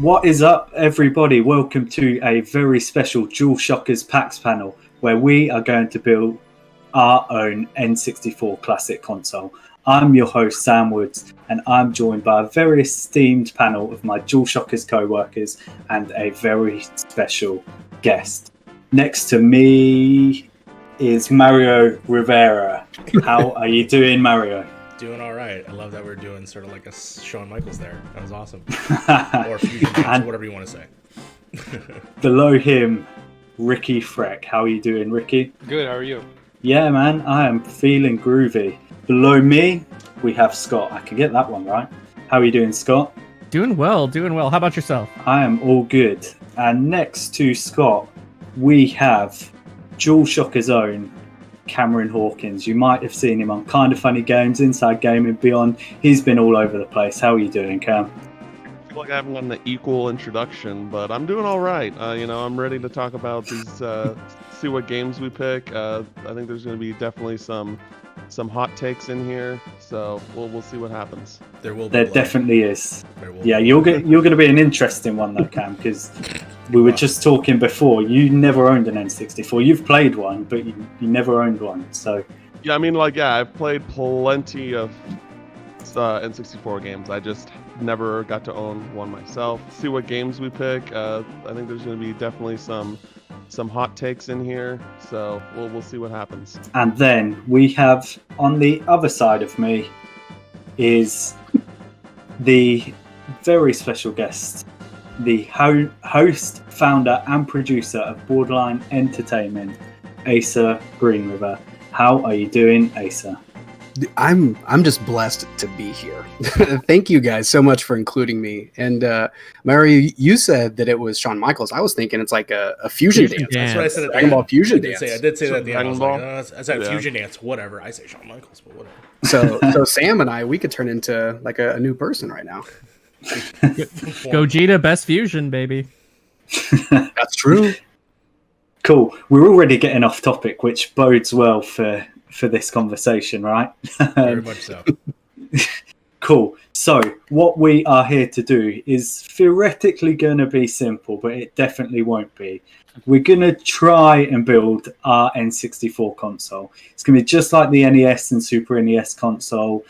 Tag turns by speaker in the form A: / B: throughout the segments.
A: What is up, everybody? Welcome to a very special DualShockers PAX panel where we are going to build our own N64 Classic console. I'm your host, Sam Woods, and I'm joined by a very esteemed panel of my DualShockers co-workers and a very special guest. Next to me is Mario Rivera. How are you doing, Mario?
B: Doing all right. I love that we're doing sort of like a Shawn Michaels there. That was awesome. Or fusion dance, or whatever you want to say.
A: Below him, Ricky Frech. How are you doing, Ricky?
C: Good, how are you?
A: Yeah, man, I am feeling groovy. Below me, we have Scott. I can get that one right. How are you doing, Scott?
D: Doing well. How about yourself?
A: I am all good. And next to Scott, we have DualShockers' own Cameron Hawkins. You might have seen him on Kind of Funny Games, Inside Gaming, Beyond. He's been all over the place. How are you doing, Cam?
E: I feel like I haven't gotten the equal introduction, but I'm doing all right. I'm ready to talk about these, see what games we pick. I think there's going to be definitely some hot takes in here, so we'll see what happens.
A: There definitely is. Yeah, you're going to be an interesting one though, Cam, because we were just talking before. You never owned an N64. You've played one, but you never owned one. So
E: yeah, I've played plenty of N64 games. I just never got to own one myself. See what games we pick. I think there's going to be definitely some hot takes in here, so we'll see what happens.
A: And then we have on the other side of me is the very special guest, the host, founder, and producer of Borderline Entertainment, Asa GreenRiver. How are you doing, Asa?
F: I'm just blessed to be here. Thank you guys so much for including me. And Mario, you said that it was Shawn Michaels. I was thinking it's like a fusion dance.
B: That's what I said at the
F: Dragon Ball fusion
B: dance. I did say that at the end. I said fusion dance, whatever. I say Shawn Michaels, but whatever.
F: So Sam and I, we could turn into like a new person right now.
D: Gogeta, best fusion, baby.
F: That's true.
A: Cool. We're already getting off topic, which bodes well for this conversation, right?
B: Very much so.
A: Cool. So what we are here to do is theoretically going to be simple, but it definitely won't be. We're going to try and build our N64 console. It's going to be just like the NES and Super NES console,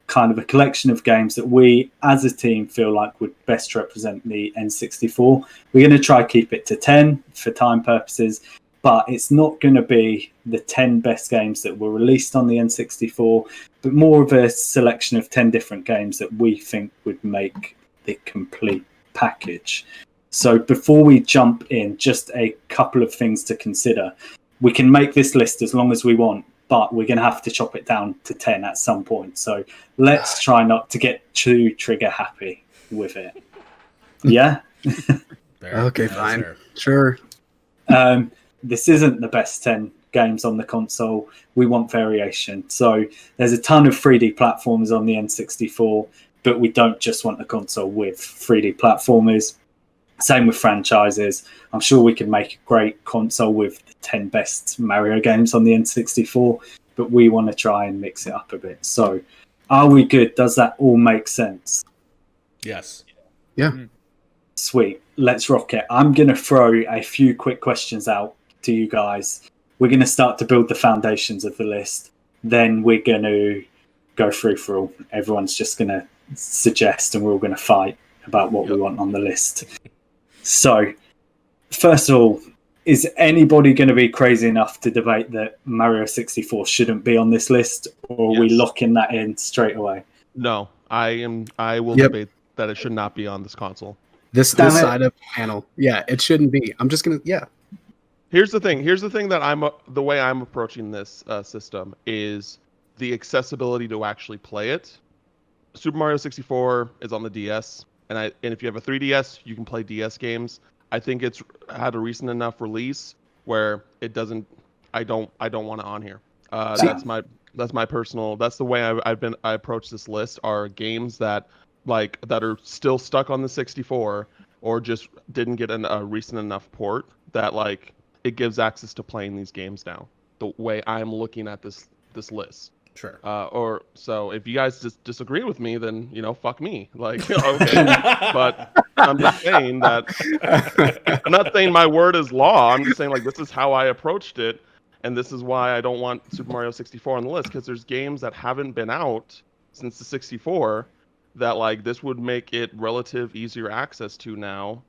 A: kind of a collection of games that we as a team feel like would best represent the N64. We're going to try keep it to 10 for time purposes, but it's not going to be the 10 best games that were released on the N64, but more of a selection of 10 different games that we think would make the complete package. So before we jump in, just a couple of things to consider. We can make this list as long as we want, but we're going to have to chop it down to 10 at some point. So let's try not to get too trigger happy with it. Yeah?
F: Okay, fine. Sure.
A: This isn't the best 10 games on the console. We want variation. So there's a ton of 3D platformers on the N64, but we don't just want a console with 3D platformers. Same with franchises. I'm sure we can make a great console with the 10 best Mario games on the N64, but we want to try and mix it up a bit. So are we good? Does that all make sense?
B: Yes.
F: Yeah.
A: Sweet. Let's rock it. I'm going to throw a few quick questions out to you guys. We're going to start to build the foundations of the list. Then we're going to go through for all. Everyone's just going to suggest and we're all going to fight about what we want on the list. So, first of all, is anybody going to be crazy enough to debate that Mario 64 shouldn't be on this list, or are we locking that in straight away?
E: No, I will debate that it should not be on this console.
F: This side of the panel. Yeah, it shouldn't be. I'm just going to,
E: Here's the thing that the way I'm approaching this system is the accessibility to actually play it. Super Mario 64 is on the DS, and if you have a 3DS, you can play DS games. I think it's had a recent enough release where it doesn't. I don't want it on here. That's my personal. That's the way I approach this list. Are games that are still stuck on the 64 or just didn't get a recent enough port that it gives access to playing these games now. The way I'm looking at this list.
B: Sure.
E: Or so if you guys just disagree with me, then fuck me. Like, okay, but I'm just saying that I'm not saying my word is law. I'm just saying like this is how I approached it, and this is why I don't want Super Mario 64 on the list, because there's games that haven't been out since the 64 that like this would make it relative easier access to now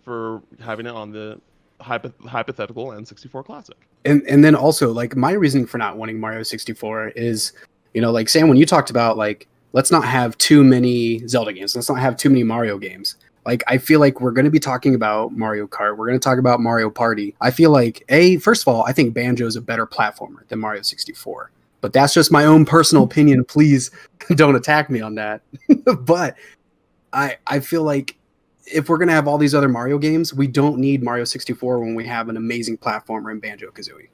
E: for having it on the hypothetical N64 Classic.
F: And then also like my reasoning for not wanting Mario 64 is, like Sam, when you talked about like let's not have too many Zelda games, let's not have too many Mario games. Like I feel like we're going to be talking about Mario Kart, we're going to talk about Mario Party. I feel like first of all, I think Banjo is a better platformer than Mario 64, but that's just my own personal opinion. Please don't attack me on that. But I feel like if we're going to have all these other Mario games, we don't need Mario 64 when we have an amazing platformer in Banjo-Kazooie.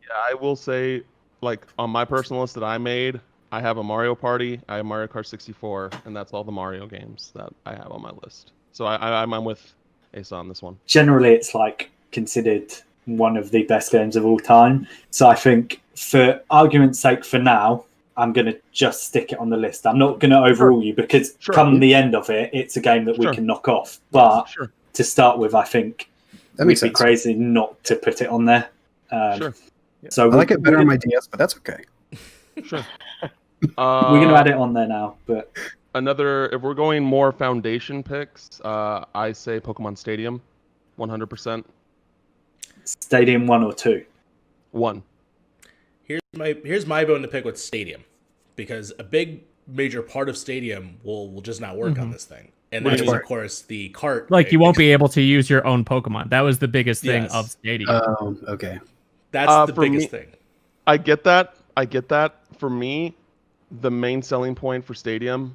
E: Yeah, I will say, like, on my personal list that I made, I have a Mario Party, I have Mario Kart 64, and that's all the Mario games that I have on my list. So I'm with Asa on this one.
A: Generally, it's like considered one of the best games of all time. So I think for argument's sake for now, I'm going to just stick it on the list. I'm not going to overrule you because come the end of it, it's a game that we can knock off. But to start with, I think we'd be crazy not to put it on there. So I
F: like it better on my DS, but that's okay.
E: Sure.
A: We're going to add it on there now. But
E: if we're going more foundation picks, I say Pokemon Stadium, 100%.
A: Stadium 1 or 2?
E: 1.
B: Here's my bone to pick with Stadium, because a big major part of Stadium will just not work on this thing, and that is of course the cart.
D: Like you won't be able to use your own Pokemon. That was the biggest thing of Stadium.
F: Okay.
B: That's the biggest thing.
E: I get that. For me, the main selling point for Stadium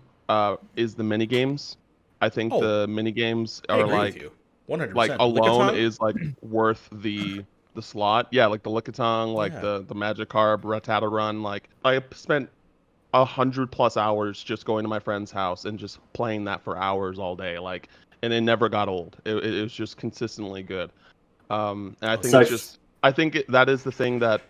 E: is the mini games. I think the mini games are like
B: 100%.
E: Like alone is like worth the slot. Yeah, like the Lickitung, like the Magikarp, Rattata Run. Like I spent 100+ hours just going to my friend's house and just playing that for hours all day. Like, and it never got old. It was just consistently good. And I think that is the thing that,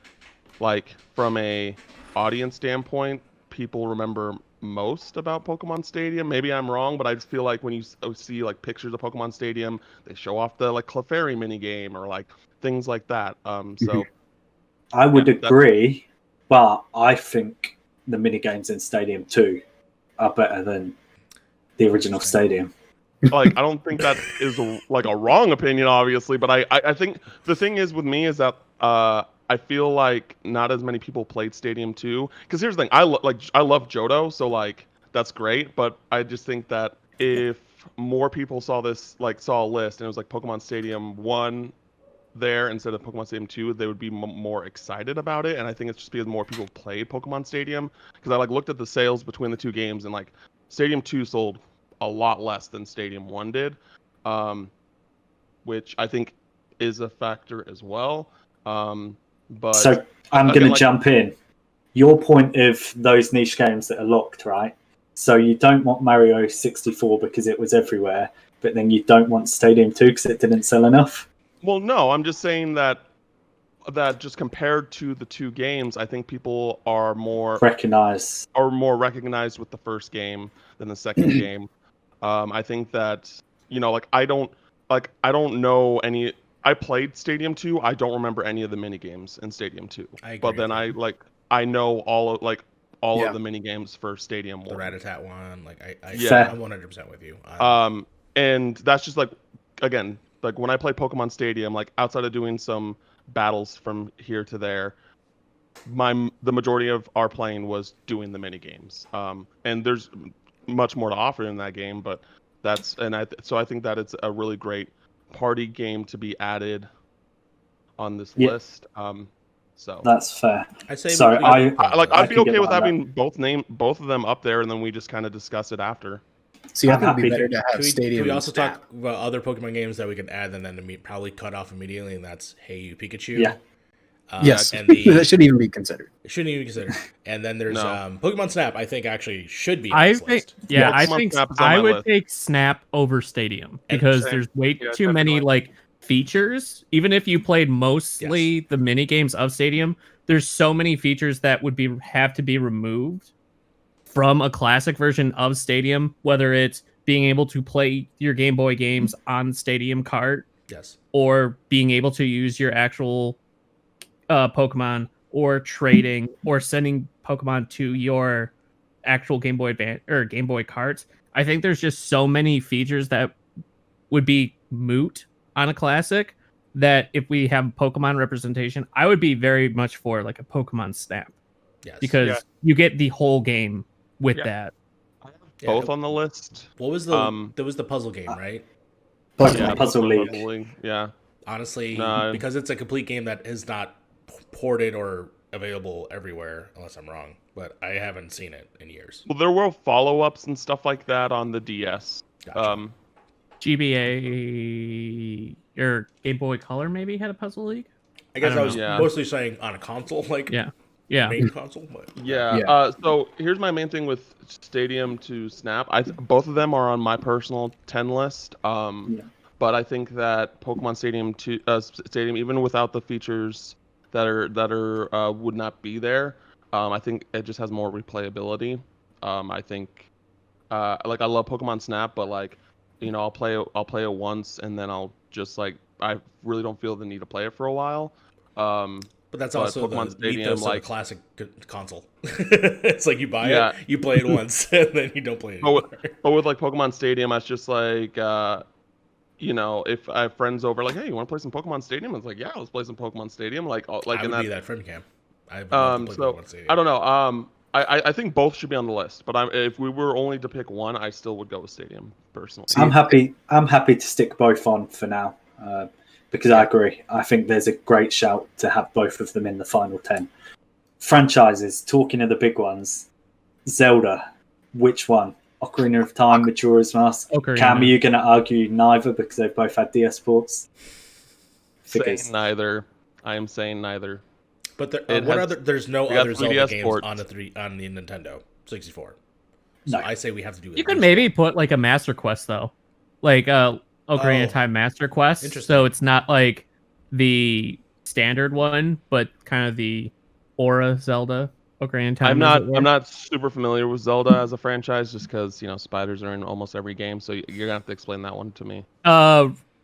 E: like, from a audience standpoint, people remember most about Pokemon Stadium. Maybe I'm wrong, but I just feel like when you see like pictures of Pokemon Stadium, they show off the like Clefairy mini game or like things like that. So
A: I would agree, but I think the mini games in Stadium 2 are better than the original Stadium.
E: Like, I don't think that is a wrong opinion, obviously, but I think the thing is with me is that I feel like not as many people played Stadium 2. Because here's the thing, I love Johto, so like that's great, but I just think that if more people saw a list and it was like Pokemon Stadium 1 there instead of Pokemon Stadium 2, they would be more excited about it. And I think it's just because more people played Pokemon Stadium. Because I like looked at the sales between the two games, and like Stadium 2 sold a lot less than Stadium 1 did, which I think is a factor as well. But
A: so I'm going to jump in. Your point of those niche games that are locked, right? So you don't want Mario 64 because it was everywhere, but then you don't want Stadium 2 because it didn't sell enough?
E: Well, no, I'm just saying that just compared to the two games, I think people are more recognized with the first game than the second game. I think that, like I don't know any. I played Stadium 2. I don't remember any of the mini games in Stadium 2. But then I know all of the mini games for Stadium 1.
B: The Rattata one, I'm 100% with you.
E: And that's just like, again, like when I play Pokemon Stadium, like outside of doing some battles from here to there, the majority of our playing was doing the mini games. And there's much more to offer in that game, but so I think that it's a really great party game to be added on this list. So
A: that's fair.
B: I say
E: I'd be okay with having both of them up there, and then we just kind of discuss it after.
F: See, I think it'd be better to have Stadium.
B: Can we also talk about other Pokemon games that we could add and then probably cut off immediately? And that's Hey You Pikachu.
A: Yeah.
F: Yes, and that shouldn't even be considered.
B: It shouldn't even be considered. And then there's Pokemon Snap. I think actually should be on this list.
D: I think I would take Snap over Stadium because there's way too many like features, even if you played mostly the mini games of Stadium, there's so many features that would have to be removed from a classic version of Stadium, whether it's being able to play your Game Boy games on Stadium cart, or being able to use your actual Pokemon, or trading, or sending Pokemon to your actual Game Boy Advance or Game Boy carts. I think there's just so many features that would be moot on a classic that if we have Pokemon representation, I would be very much for like a Pokemon Snap. Because you get the whole game with that.
E: I have both on the list.
B: What was the there was the puzzle game, right?
A: Puzzle League.
E: Yeah.
B: Honestly, because it's a complete game that is not ported or available everywhere, unless I'm wrong, but I haven't seen it in years.
E: Well, there were follow-ups and stuff like that on the DS.
B: Gotcha.
D: GBA or Game Boy Color maybe had a Puzzle League.
B: I guess I was mostly saying on a console, like main console. But...
E: So here's my main thing with Stadium to Snap. Both of them are on my personal 10 list. But I think that Pokemon Stadium Stadium, even without the features that are would not be there, I think it just has more replayability. I think I love Pokemon Snap, but like, you know, I'll play it once and then I'll just like, I really don't feel the need to play it for a while.
B: But that's also
E: Pokemon
B: the
E: Stadium,
B: ethos of a classic console. It's like you buy it, you play it once, and then you don't play it anymore.
E: But with like Pokemon Stadium, it's just like, you know, if I have friends over, like, hey, you want to play some Pokemon Stadium? It's like, yeah, let's play some Pokemon Stadium. Like
B: I would be that friend camp.
E: I don't know. I think both should be on the list, but if we were only to pick one, I still would go with Stadium personally.
A: I'm happy to stick both on for now, because I agree. I think there's a great shout to have both of them in the final 10. Franchises, talking of the big ones, Zelda, which one? Ocarina of Time, Majora's Mask. Cam, are you going to argue neither because they've both had DS ports?
E: Saying neither. I am saying neither.
B: But there's no other Zelda games on the Nintendo 64. So I say we have to do it.
D: You could maybe put like a Master Quest though, like Ocarina of Time Master Quest. So it's not like the standard one, but kind of the Aura Zelda Ocarina of Time.
E: I'm not super familiar with Zelda as a franchise, just because, you know, spiders are in almost every game. So you're gonna have to explain that one to me.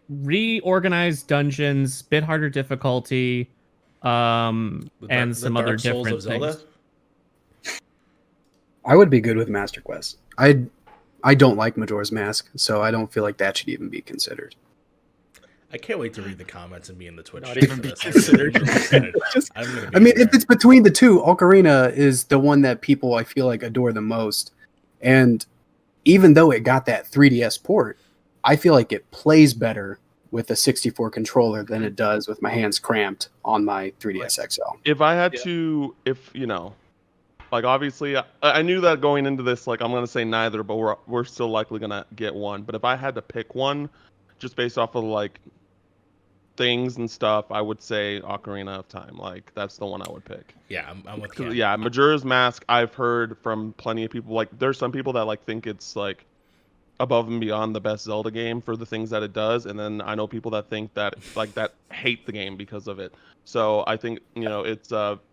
D: Reorganized dungeons, bit harder difficulty. And some other different things.
F: I would be good with Master Quest. I don't like Majora's Mask, so I don't feel like that should even be considered.
B: I can't wait to read the comments and be in the Twitch.
F: Not even be considered. I mean, if it's between the two, Ocarina is the one that people I feel like adore the most. And even though it got that 3DS port, I feel like it plays better with a 64 controller than it does with my hands cramped on my 3DS XL.
E: If I had to, you know, like obviously I knew that going into this, like I'm going to say neither, but we're still likely going to get one. But if I had to pick one, just based off of like things and stuff, I would say Ocarina of Time. Like that's the one I would pick.
B: Yeah, I'm with you.
E: Yeah, Majora's Mask, I've heard from plenty of people, like there's some people that like think it's like above and beyond the best Zelda game for the things that it does, and then I know people that think that that hate the game because of it. So I think, you know, it's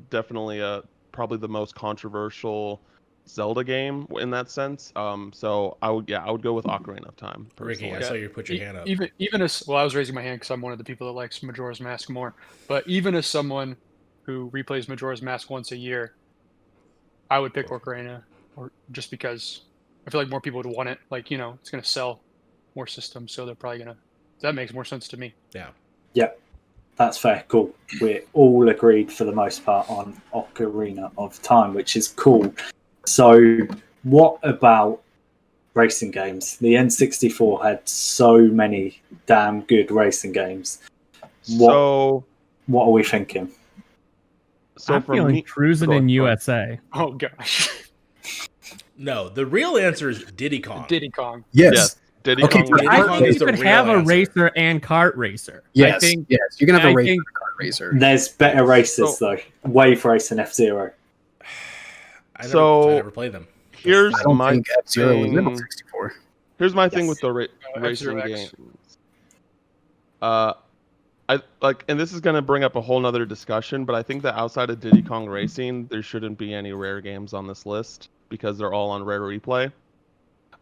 E: definitely probably the most controversial Zelda game in that sense. So I would go with Ocarina of Time personally.
B: Ricky, I saw you put your hand up.
C: Even as I was raising my hand because I'm one of the people that likes Majora's Mask more. But even as someone who replays Majora's Mask once a year, I would pick Ocarina, or just because I feel like more people would want it. Like, you know, it's going to sell more systems, so they're probably going to... That makes more sense to me.
B: Yeah.
A: Yep. That's fair. Cool. We're all agreed for the most part on Ocarina of Time, which is cool. So what about racing games? The N64 had so many damn good racing games. What are we thinking?
D: So I'm feeling Cruising in USA.
C: Oh, gosh.
B: No, the real answer is Diddy Kong.
C: Diddy Kong.
F: Yes.
E: Diddy
D: Kong
B: Kong
D: you could have a racer and kart racer.
F: Yes, yes. You can have a racer and a kart racer.
A: There's better racers, though. Wave Race and F-Zero.
B: I never played them.
F: I don't think F-Zero was in 64.
E: Here's my thing with the racing games. I like, and this is gonna bring up a whole nother discussion, but I think that outside of Diddy Kong Racing, there shouldn't be any rare games on this list because they're all on Rare Replay.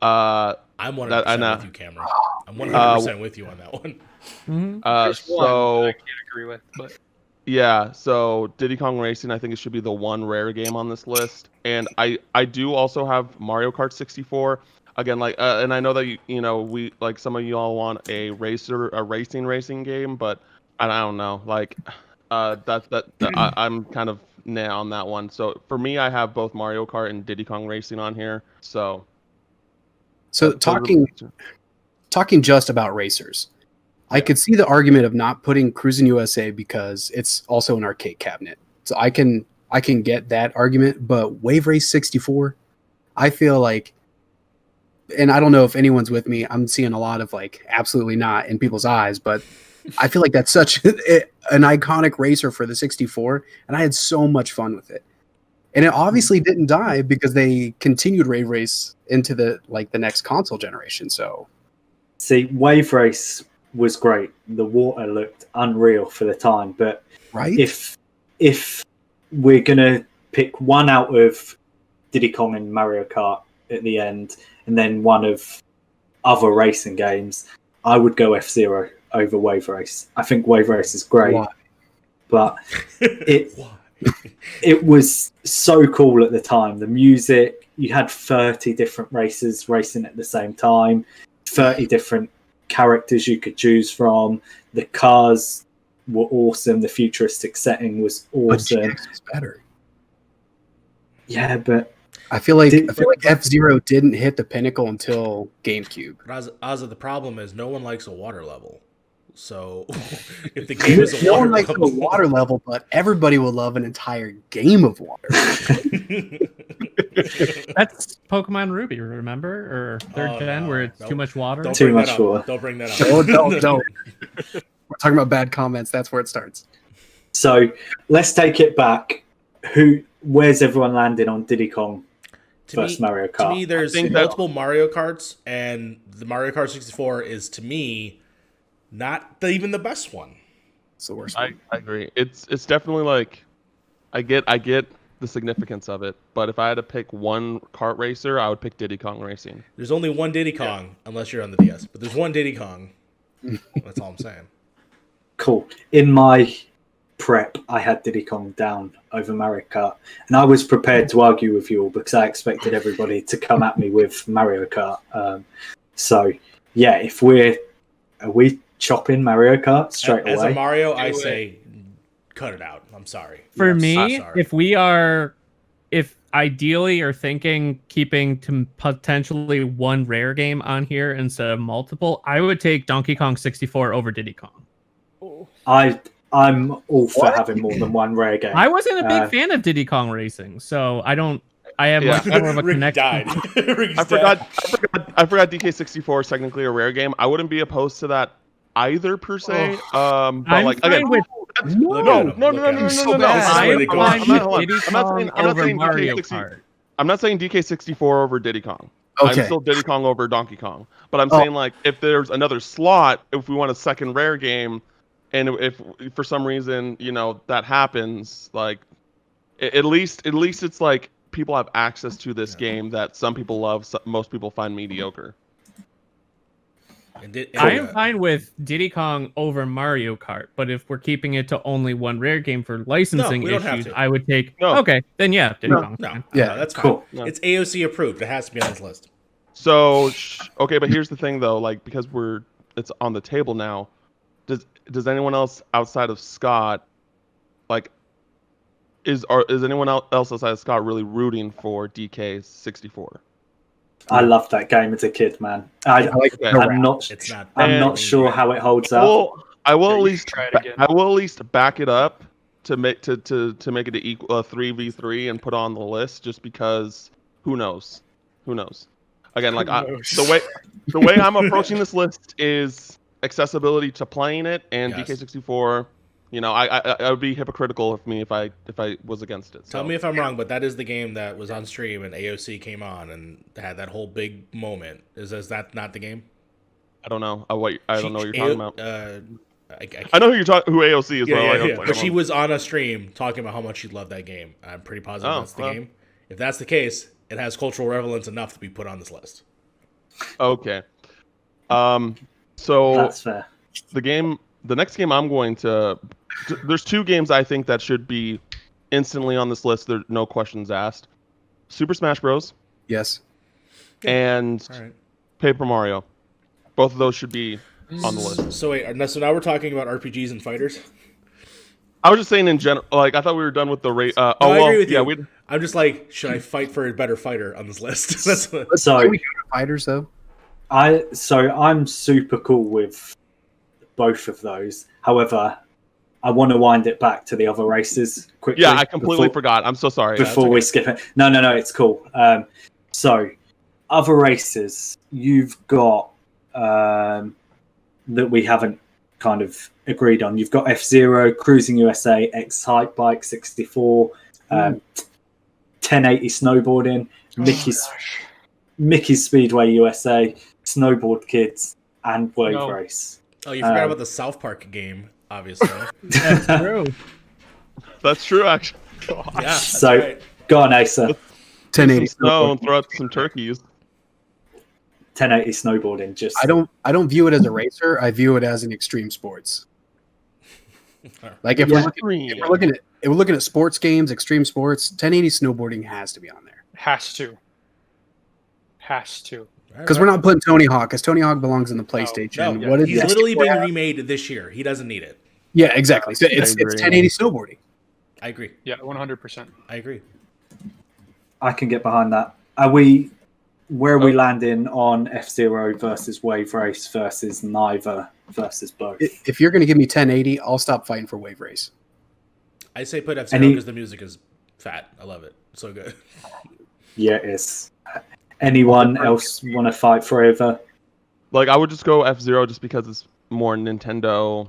B: I'm 100% with you, Cameron. I'm 100% with you on that one.
C: There's one that I can't agree with, but
E: yeah, so Diddy Kong Racing, I think it should be the one rare game on this list, and I do also have Mario Kart 64. Again, like, and I know that we like some of you all want a racing game, but I don't know, like, I'm kind of nah on that one. So for me, I have both Mario Kart and Diddy Kong Racing on here. So talking
F: just about racers, I could see the argument of not putting Cruisin' USA because it's also an arcade cabinet. So I can get that argument, but Wave Race 64, I feel like, and I don't know if anyone's with me, I'm seeing a lot of like absolutely not in people's eyes, but I feel like that's such an iconic racer for the 64, and I had so much fun with it. And it obviously didn't die because they continued Wave Race into the next console generation. So,
A: see, Wave Race was great. The water looked unreal for the time, but
F: right,
A: if we're gonna pick one out of Diddy Kong and Mario Kart at the end, and then one of other racing games, I would go F-Zero over Wave Race. I think Wave Race is great, but it was so cool at the time. The music, you had 30 different racers racing at the same time, 30 different characters you could choose from. The cars were awesome. The futuristic setting was awesome.
F: But GX was better.
A: Yeah, but
F: I feel like F-Zero didn't hit the pinnacle until GameCube.
B: Ozzy, the problem is no one likes a water level. So if the game is a
F: no
B: water
F: one likes
B: level,
F: a water level, but everybody will love an entire game of water.
D: That's Pokemon Ruby, remember? Or third gen, where it's too much water?
B: Don't
A: Too
B: bring
A: much
B: that
A: water.
B: up. Don't bring that up.
F: Don't. We're talking about bad comments. That's where it starts.
A: So let's take it back. Where's everyone landing on Diddy Kong versus Mario Kart?
B: To me, there's multiple Mario Karts, and the Mario Kart 64 is, to me, not even the best one.
F: It's the worst.
E: I agree. It's definitely like, I get the significance of it, but if I had to pick one kart racer, I would pick Diddy Kong Racing.
B: There's only one Diddy Kong, unless you're on the DS, but there's one Diddy Kong. That's all I'm saying.
A: Cool. In my prep, I had Diddy Kong down over Mario Kart, and I was prepared to argue with you all because I expected everybody to come at me with Mario Kart. So yeah, are we chopping Mario Kart straight away?
B: As a Mario, I say cut it out. I'm sorry.
D: For me, if ideally are thinking keeping to potentially one rare game on here instead of multiple, I would take Donkey Kong 64 over Diddy Kong.
A: I'm all for having more than one rare game.
D: I wasn't a big fan of Diddy Kong Racing, so I have much more of a connection.
E: I forgot DK64 is technically a rare game. I wouldn't be opposed to that either per se. But
D: I'm
E: like
D: fine
E: again,
D: with
E: no. I'm not saying DK64 over Diddy Kong.
F: Okay.
E: I'm still Diddy Kong over Donkey Kong. But I'm saying, like, if there's another slot, if we want a second rare game, and if for some reason, that happens, like, at least it's like people have access to this game that some people love, most people find mediocre.
D: I am fine with Diddy Kong over Mario Kart, but if we're keeping it to only one rare game for licensing issues, I would take.
E: No.
D: Okay, then yeah, Diddy Kong.
B: No, that's
A: cool.
B: fine. No. It's AOC approved. It has to be on this list.
E: So okay, but here's the thing though, like, because it's on the table now. Does anyone else outside of Scott, like, is anyone else outside of Scott really rooting for DK64?
A: I loved that game as a kid, man. I'm not sure how it holds up.
E: I will at least back it up to make it equal 3v3 and put on the list, just because who knows? Again, like, the way I'm approaching this list is accessibility to playing it, and DK64. I would be hypocritical if I was against it. So.
B: Tell me if I'm wrong, but that is the game that was on stream and AOC came on and had that whole big moment. Is that not the game?
E: I don't know. I don't know what you're talking about. I know who you're talking. Who AOC is.
B: Yeah. But she was on a stream talking about how much she loved that game. I'm pretty positive that's the game. If that's the case, it has cultural relevance enough to be put on this list.
E: Okay. So
A: That's fair.
E: The next game I'm going to. There's 2 games I think that should be instantly on this list. There's no questions asked. Super Smash Bros.
F: Yes.
E: And Paper Mario. Both of those should be on the list.
B: So wait, so now we're talking about RPGs and fighters?
E: I was just saying in general. Like I thought we were done with the rate.
B: I agree with you. I'm just like, should I fight for a better fighter on this list? That's what...
A: So
F: we fighters though.
A: I'm super cool with both of those. However, I want to wind it back to the other races quickly.
E: Yeah, I completely forgot. I'm so sorry.
A: Before we skip it. No, it's cool. So, other races you've got that we haven't kind of agreed on. You've got F-Zero, Cruising USA, X Hype Bike 64, 1080 Snowboarding, Mickey's Speedway USA, Snowboard Kids, and Wave Race.
B: Oh, you forgot about the South Park game, obviously.
D: That's true.
E: That's true, actually.
B: Yeah,
A: so,
B: right.
A: Go on, Asa.
F: 1080
E: snow and throw out some turkeys.
A: 1080 snowboarding. Just
F: I don't view it as a racer. I view it as an extreme sports. Like if we're looking at sports games, extreme sports, 1080 snowboarding has to be on there.
C: Has to.
F: Because we're not putting Tony Hawk, because Tony Hawk belongs in the PlayStation.
B: No, he's literally being remade this year. He doesn't need it.
F: Yeah, exactly. So it's 1080 snowboarding.
B: I agree.
C: Yeah, 100%.
B: I agree.
A: I can get behind that. Are we landing on F-Zero versus Wave Race versus neither versus both?
F: If you're going to give me 1080, I'll stop fighting for Wave Race.
B: I say put F-Zero because the music is fat. I love it. So good.
A: Yeah, it is. Anyone else want to fight forever?
E: Like I would just go F-Zero just because it's more Nintendo.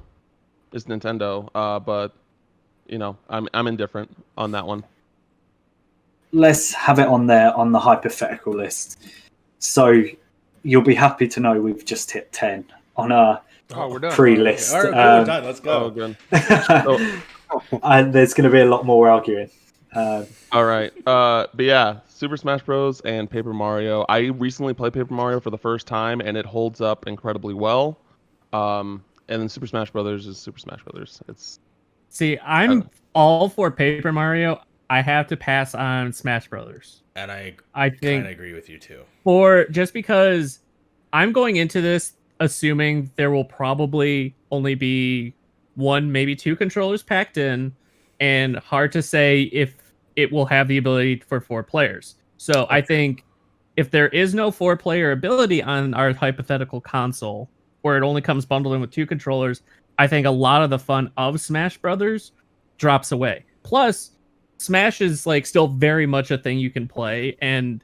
E: It's Nintendo. But you know, I'm indifferent on that one.
A: Let's have it on there on the hypothetical list. So you'll be happy to know we've just hit 10 on our
C: we're done.
A: pre-list.
B: All right, cool, we're done. Let's go.
E: Oh, good.
A: And there's going to be a lot more arguing.
E: All right. But yeah, Super Smash Bros. And Paper Mario. I recently played Paper Mario for the first time, and it holds up incredibly well. And then Super Smash Brothers is Super Smash Brothers.
D: I'm all for Paper Mario. I have to pass on Smash Brothers.
B: And I
D: think
B: kind of agree with you too.
D: Just because I'm going into this assuming there will probably only be 1, maybe 2 controllers packed in, and hard to say if it will have the ability for 4 players. So I think if there is no 4-player ability on our hypothetical console, where it only comes bundled in with 2 controllers, I think a lot of the fun of Smash Brothers drops away. Plus, Smash is like still very much a thing you can play, and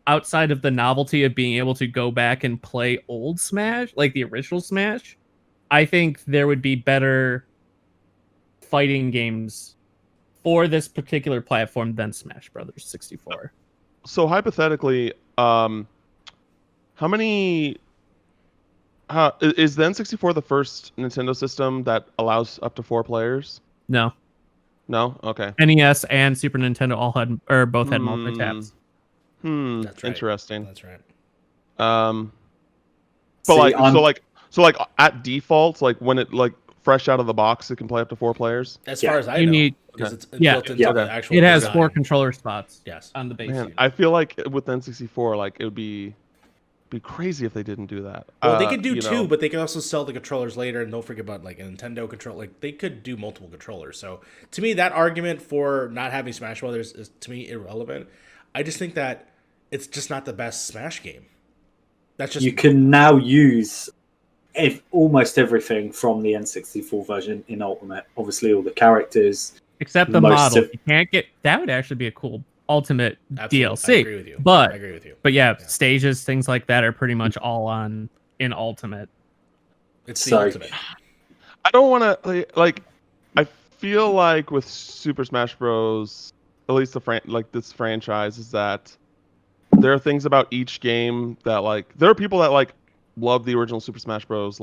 D: outside of the novelty of being able to go back and play old Smash, like the original Smash, I think there would be better fighting games for this particular platform than Smash Brothers 64.
E: So hypothetically, how many? Is the N64 the first Nintendo system that allows up to 4 players?
D: No.
E: No? Okay.
D: NES and Super Nintendo both had multi-taps.
B: That's right.
E: Interesting.
B: That's right.
E: But so at default, like when it fresh out of the box, it can play up to 4 players.
B: As far as I know, because it's built into the actual.
D: It has
B: design.
D: 4 controller spots.
B: Yes.
D: On the base.
E: Man, I feel like with the N64, it would be crazy if they didn't do that.
B: Well, they could do 2, but they can also sell the controllers later, and don't forget about a Nintendo controller. They could do multiple controllers. So to me, that argument for not having Smash Brothers is to me irrelevant. I just think that it's just not the best Smash game. That's just
A: you can now use almost everything from the N64 version in Ultimate. Obviously, all the characters,
D: except the model. You can't get that. Would actually be a cool Ultimate DLC.
B: I agree with you. I agree with you.
D: But yeah, stages, things like that are pretty much all in Ultimate.
B: It's the Ultimate.
E: I don't want to I feel like with Super Smash Bros, at least this franchise, is that there are things about each game that there are people that love the original Super Smash Bros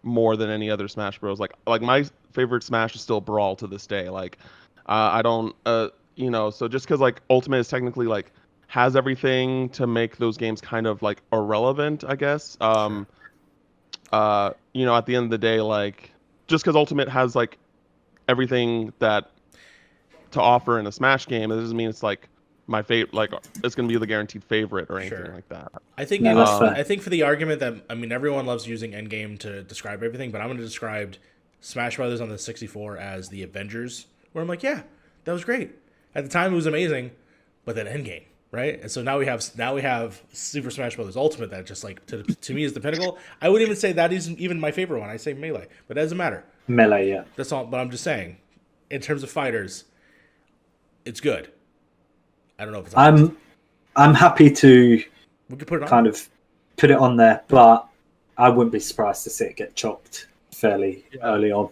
E: more than any other Smash Bros. Like my favorite Smash is still Brawl to this day. Like I don't so just because like Ultimate is technically like has everything to make those games kind of like irrelevant, I guess. At the end of the day, like just because Ultimate has like everything that to offer in a Smash game, it doesn't mean it's like my favorite. Like it's gonna be the guaranteed favorite or anything like that.
B: I think I think for the argument that everyone loves using Endgame to describe everything, but I'm going to describe Smash Brothers on the 64 as the Avengers, where I'm like, yeah, that was great at the time, it was amazing, but then Endgame, right? And so now we have Super Smash Brothers Ultimate that just like to me is the pinnacle. I wouldn't even say that isn't even my favorite one. I say Melee, but that doesn't matter.
A: Melee, yeah.
B: That's all. But I'm just saying, in terms of fighters, it's good. I don't know if it's.
A: I'm happy to
B: we could put it on.
A: kind of put it on there, but I wouldn't be surprised to see it get chopped fairly early on.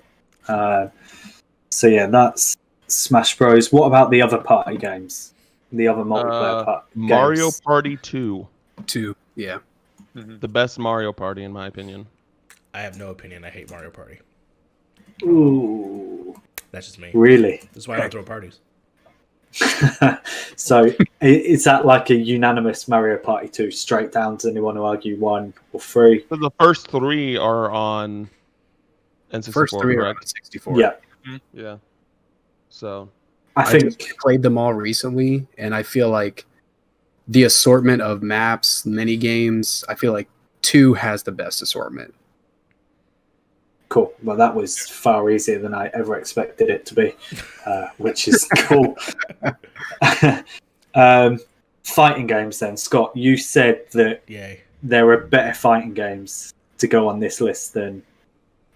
A: So yeah, that's Smash Bros. What about the other party games? The other multiplayer games?
E: Mario Party 2.
F: 2, yeah.
E: The best Mario Party, in my opinion.
B: I have no opinion. I hate Mario Party.
A: Ooh,
B: That's just me.
A: really?
B: That's why I don't throw parties.
A: So is that like a unanimous Mario Party 2 straight down? Does anyone argue 1 or 3?
E: So the first 3 are on N64.
F: First 3 are on
E: correct?
F: 64.
A: Yeah,
E: Yeah. So
A: I
F: I
A: think
F: just played them all recently, and I feel like the assortment of maps, mini games, I feel like 2 has the best assortment.
A: cool. Well, that was far easier than I ever expected it to be, which is cool. Fighting games then. Scott, you said that
B: Yay.
A: there are better fighting games to go on this list than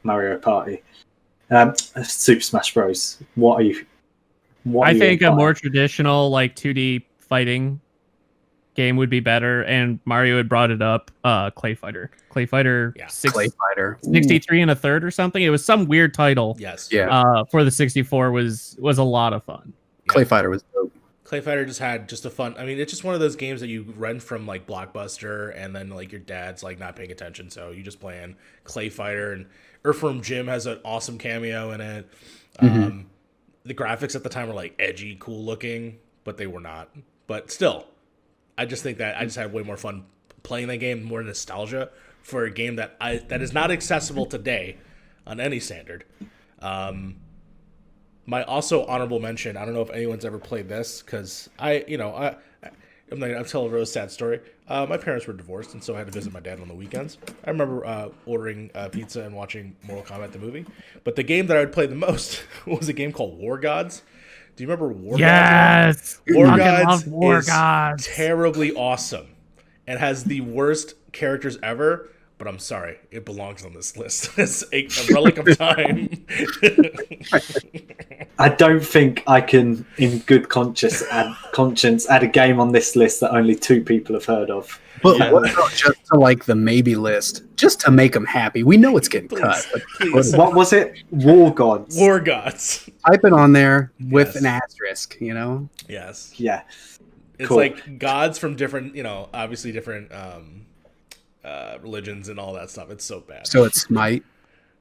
A: Mario Party. Super Smash Bros. What are you
D: I think a
A: implying?
D: more traditional like 2D fighting game would be better, and Mario had brought it up. Clay Fighter,
B: Yeah.
F: Clay Fighter.
D: 63 and a third or something. It was some weird title.
B: Yes.
F: Yeah.
D: For the 64 was a lot of fun.
F: Clay Fighter was dope.
B: Clay Fighter just had just a fun. I mean, it's just one of those games that you rent from like Blockbuster, and then like your dad's like not paying attention, so you just playing Clay Fighter. And Earthworm Jim has an awesome cameo in it. The graphics at the time were like edgy, cool looking, but they were not. But still, I just think that I just had way more fun playing that game, more nostalgia for a game that is not accessible today on any standard. My also honorable mention, I don't know if anyone's ever played this, because I'm telling a rose sad story. My parents were divorced, and so I had to visit my dad on the weekends. I remember ordering pizza and watching Mortal Kombat the movie. But the game that I would play the most was a game called War Gods. Do you remember War Gods?
D: Yes,
B: War
D: Fucking
B: Gods
D: love War
B: is
D: Gods.
B: terribly awesome and has the worst characters ever. But I'm sorry, it belongs on this list. It's a relic of time.
A: I don't think I can, in good conscience, add a game on this list that only 2 people have heard of.
F: But what about just to like the maybe list, just to make them happy? We know it's getting cut. But
B: Please.
A: What was it? War Gods.
B: War Gods.
F: type it on there with
B: Yes.
F: an asterisk, you know?
B: Yes.
A: Yeah.
B: It's
A: Cool.
B: like gods from different, obviously different religions and all that stuff. It's so bad.
F: So it's Smite,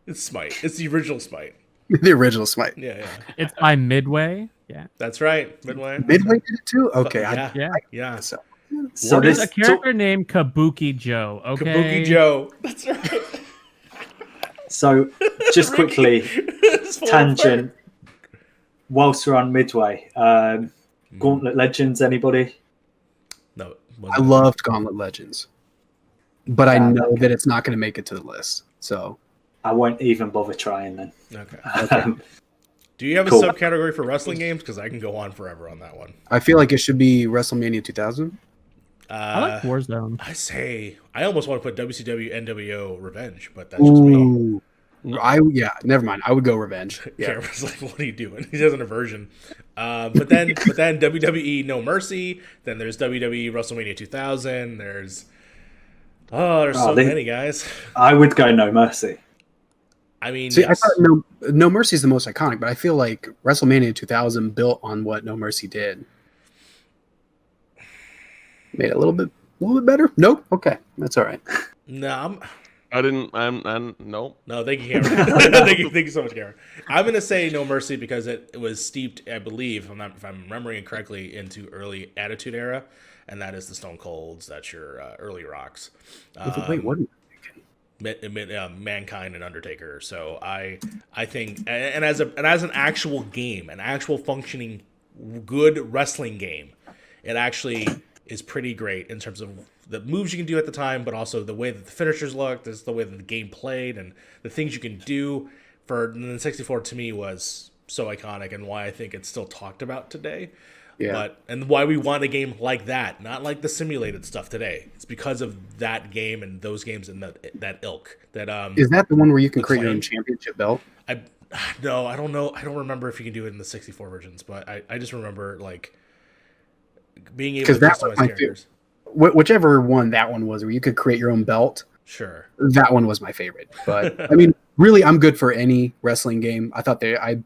B: It's Smite. It's the original Smite.
F: the original Smite.
B: Yeah.
D: It's by Midway. Yeah.
B: That's right. Midway.
F: Midway did it too? Okay.
B: Yeah.
A: So
D: There's
A: this
D: a character named Kabuki Joe. Okay.
B: Kabuki Joe. That's right.
A: So just quickly,
B: It's full of
A: tangent. Whilst we're on Midway, Gauntlet Legends. Anybody?
B: No.
F: I loved Gauntlet Legends, but I know that it's not going to make it to the list. So
A: I won't even bother trying then.
B: Okay. Do you have a
A: Cool.
B: subcategory for wrestling games? Because I can go on forever on that one.
F: I feel like it should be WrestleMania 2000.
D: I like Warzone.
B: I almost want to put WCW NWO Revenge, but that's just me.
F: Ooh. Never mind. I would go Revenge. Yeah.
B: Cameron's like, what are you doing? He has an aversion. But then WWE No Mercy. Then there's WWE WrestleMania 2000. There's so many guys.
A: I would go No Mercy.
B: I mean,
F: See,
B: yes.
F: I thought No Mercy is the most iconic, but I feel like WrestleMania 2000 built on what No Mercy did. Made it a little bit better. Nope. Okay, that's all right.
B: No,
E: I didn't. I'm nope.
B: No, thank you, Cameron. thank you so much, Cameron. I'm gonna say No Mercy because it was steeped, I believe, if I'm remembering it correctly, into early Attitude Era, and that is the Stone Colds. That's your early rocks.
F: Wait, what?
B: Mankind and Undertaker. So I think, and as an actual game, an actual functioning good wrestling game, it actually is pretty great in terms of the moves you can do at the time, but also the way that the finishers looked, this the way that the game played, and the things you can do. For the 64 to me was so iconic, and why I think it's still talked about today.
F: Yeah.
B: And why we want a game like that, not like the simulated stuff today. It's because of that game and those games and that ilk. That
F: Is that the one where you can create your own championship belt?
B: No, I don't know. I don't remember if you can do it in the 64 versions, but I just remember like being able to customize characters.
F: Whichever one that one was, where you could create your own belt.
B: Sure.
F: That one was my favorite. But I mean, really, I'm good for any wrestling game. I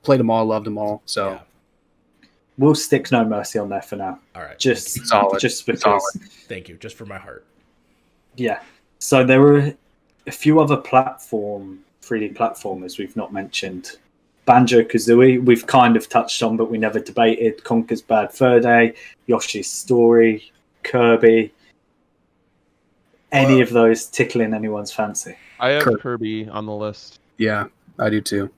F: played them all, loved them all. So
B: Yeah.
A: We'll stick No Mercy on there for now.
B: All right.
A: Just
F: Solid.
A: just because.
F: Solid.
B: Thank you. Just for my heart.
A: Yeah. So there were a few other 3D platformers we've not mentioned. Banjo-Kazooie, we've kind of touched on, but we never debated. Conker's Bad Fur Day, Yoshi's Story, Kirby. Any of those tickling anyone's fancy?
E: I have Kirby on the list.
F: Yeah, I do too.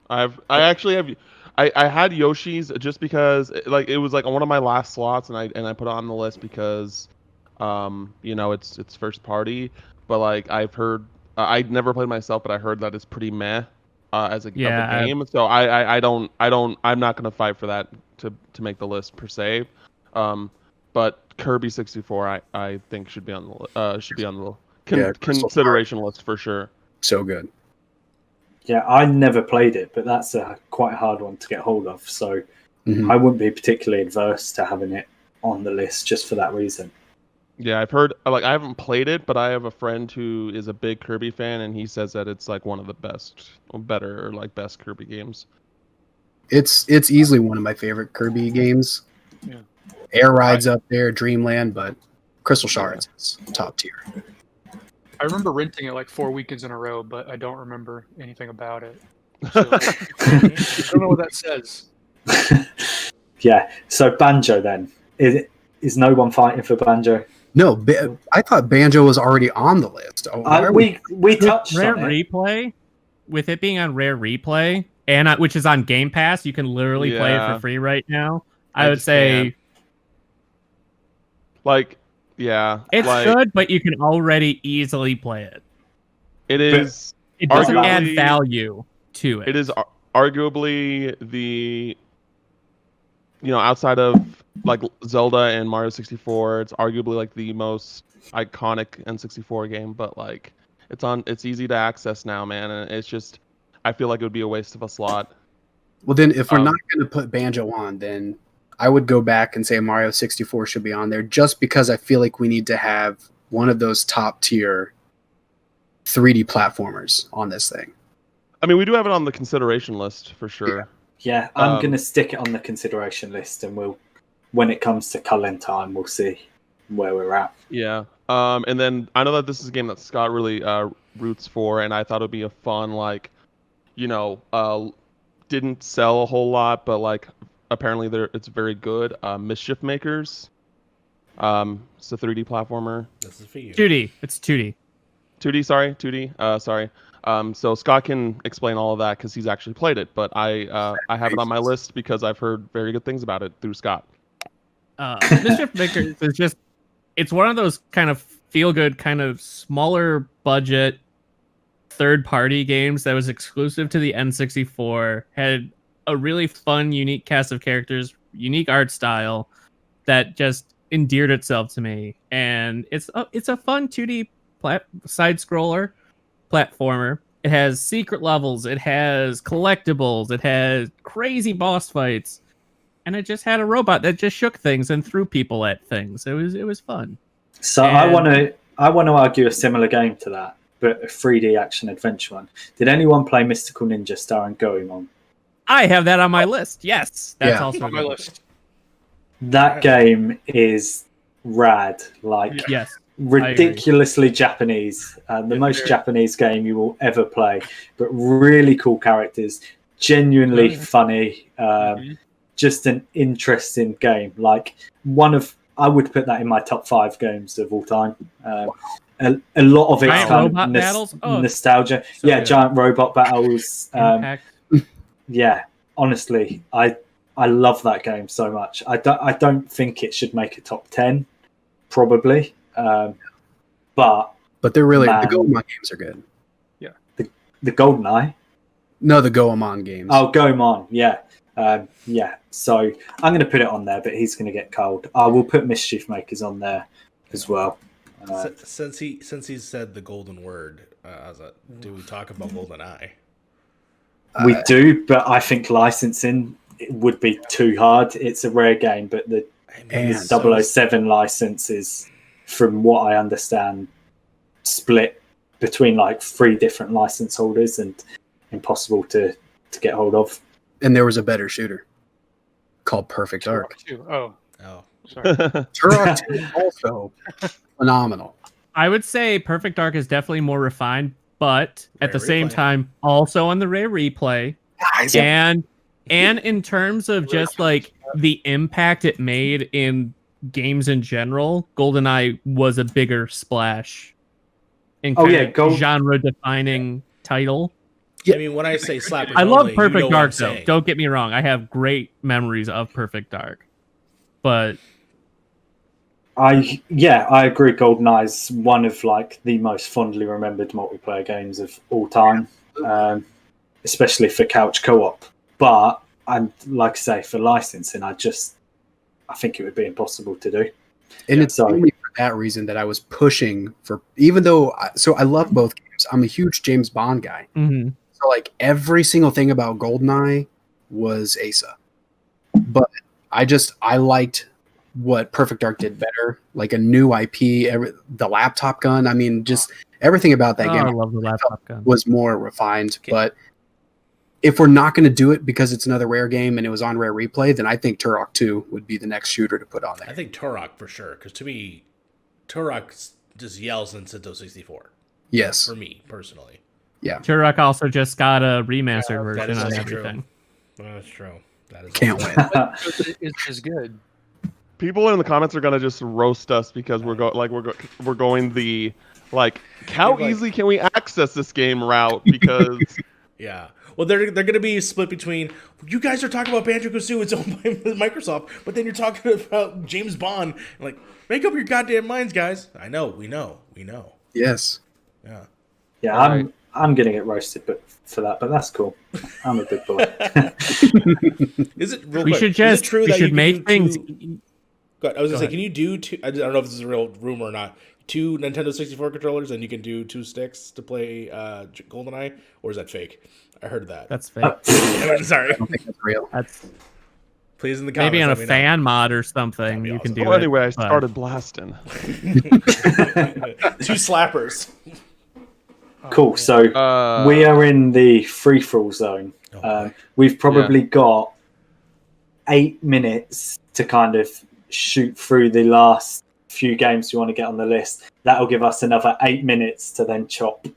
E: I actually have. I had Yoshi's just because it was like on one of my last slots, and I put it on the list because, it's first party. But like I've heard, I'd never played myself, but I heard that it's pretty meh as a game. So I'm not gonna fight for that to make the list per se. But Kirby 64, I think should be on the consideration list for sure.
F: So good.
A: Yeah, I never played it, but that's a quite hard one to get hold of. So I wouldn't be particularly adverse to having it on the list just for that reason.
E: Yeah, I've heard, I haven't played it, but I have a friend who is a big Kirby fan, and he says that it's like one of the best Kirby games.
F: It's easily one of my favorite Kirby games.
C: Yeah.
F: Air Ride's up there, Dreamland, but Crystal Shards is top tier.
C: I remember renting it like 4 weekends in a row, but I don't remember anything about it. So, I don't know what that says.
A: Yeah, so Banjo then. Is no one fighting for Banjo?
F: No, I thought Banjo was already on the list.
A: We touched
D: Rare
A: on it.
D: Replay, with it being on Rare Replay, and which is on Game Pass, you can literally play it for free right now. I would say it's good, but you can already easily play it.
E: It is.
D: It doesn't add value to it.
E: It is arguably the, outside of like Zelda and Mario 64, it's arguably like the most iconic N64 game. But like, it's easy to access now, man, and it's just, I feel like it would be a waste of a slot.
F: Well, then if we're not going to put Banjo on, then I would go back and say Mario 64 should be on there, just because I feel like we need to have one of those top tier 3D platformers on this thing.
E: I mean, we do have it on the consideration list for sure.
A: Yeah, I'm going to stick it on the consideration list, and when it comes to culling time, we'll see where we're at.
E: Yeah. And then I know that this is a game that Scott really roots for, and I thought it would be a fun, didn't sell a whole lot, but like apparently it's very good. Mischief Makers. It's a 3D platformer.
B: This is for you.
D: 2D. It's 2D.
E: 2D, sorry. 2D. Sorry. So Scott can explain all of that because he's actually played it, but I have it on my list because I've heard very good things about it through Scott.
D: Mischief Makers is just, it's one of those kind of feel-good, kind of smaller budget third-party games that was exclusive to the N64, had a really fun, unique cast of characters, unique art style that just endeared itself to me. And it's a fun 2D side-scroller platformer. It has secret levels, it has collectibles, it has crazy boss fights, and it just had a robot that just shook things and threw people at things. It was fun.
A: So I want to argue a similar game to that, but a 3D action adventure one. Did anyone play Mystical Ninja starring Goemon?
D: I have that on my list. Yes, that's also
C: on my list.
A: That game is rad. Like,
D: yes,
A: ridiculously Japanese, the most Japanese game you will ever play, but really cool characters, genuinely funny, just an interesting game. Like I would put that in my top 5 games of all time. A lot of it's
D: Giant
A: kind
D: robot
A: of
D: battles? Oh,
A: nostalgia.
B: so
A: Yeah,
B: good.
A: giant robot battles.
D: Impact.
A: Yeah, honestly, I love that game so much. I don't think it should make a top 10, probably. But
F: they're really
A: Man.
F: the Goemon games are good.
A: the GoldenEye.
F: No, the Goemon games.
A: Oh, Goemon, yeah. So I'm going to put it on there, but he's going to get cold. I will put Mischief Makers on there as well.
B: Since he said the golden word, do we talk about GoldenEye?
A: We do, but I think licensing would be too hard. It's a rare game, but the 007 license is, from what I understand, split between like 3 different license holders and impossible to get hold of.
F: And there was a better shooter called Perfect Dark.
C: Oh, sorry.
F: Turok 2 also phenomenal.
D: I would say Perfect Dark is definitely more refined, but at the
B: Rare
D: same
B: replay.
D: time, also on the Rare Replay. And in terms of just like the impact it made in games in general, GoldenEye was a bigger splash in genre-defining title.
B: I mean, when I say slappers,
D: I love
B: only,
D: Perfect
B: you know
D: Dark,
B: what I'm
D: though.
B: saying.
D: Don't get me wrong. I have great memories of Perfect Dark. But
A: I agree. GoldenEye is one of like the most fondly remembered multiplayer games of all time, especially for couch co-op. But like I say, for licensing, I think it would be impossible to do.
F: And it's only for that reason that I was pushing for, even though, I love both games. I'm a huge James Bond guy.
D: mm-hmm.
F: So like every single thing about GoldenEye was Asa. But I liked what Perfect Dark did better, like a new IP, the laptop gun. I mean, just everything about that game
D: I love the laptop gun.
F: was more refined. Okay. But if we're not going to do it because it's another Rare game and it was on Rare Replay, then I think Turok 2 would be the next shooter to put on there.
B: I think Turok for sure, because to me, Turok just yells Nintendo 64.
F: Yes.
B: For me, personally.
F: Yeah.
D: Turok also just got a remastered
B: that
D: version
B: is
D: on
B: also
D: everything.
B: That's true. That is
F: Can't
B: true.
F: win.
C: It's good.
E: People in the comments are gonna just roast us because we're going the like how easy can we access this game route because
B: Yeah. Well, they're going to be split between, you guys are talking about Banjo-Kazooie, it's owned by Microsoft, but then you're talking about James Bond. Like, make up your goddamn minds, guys. I know, we know.
F: Yes.
B: Yeah.
A: Yeah,
E: All
A: I'm gonna get roasted, for that, but that's cool. I'm a big boy.
B: Is it real
D: We
B: quick,
D: should
B: is
D: just
B: it true
D: we
B: that you
D: should
B: can
D: make
B: do
D: things.
B: Go ahead. I was
D: Go
B: gonna say,
D: ahead.
B: can you do two? I don't know if this is a real rumor or not. 2 Nintendo 64 controllers, and you can do 2 sticks to play GoldenEye, or is that fake? I heard that.
D: That's fake.
B: Sorry.
F: I don't think that's real.
D: That's
B: Please in the comments.
D: maybe on a
B: let me know.
D: fan mod or something.
B: That'd be
D: You can
B: awesome.
D: do
E: well,
D: it.
E: anyway, I
D: but-
E: started blasting.
B: 2 slappers.
A: Cool. So we are in the free-for-all zone.
B: Oh,
A: We've probably got 8 minutes to kind of shoot through the last few games we want to get on the list. That'll give us another 8 minutes to then chop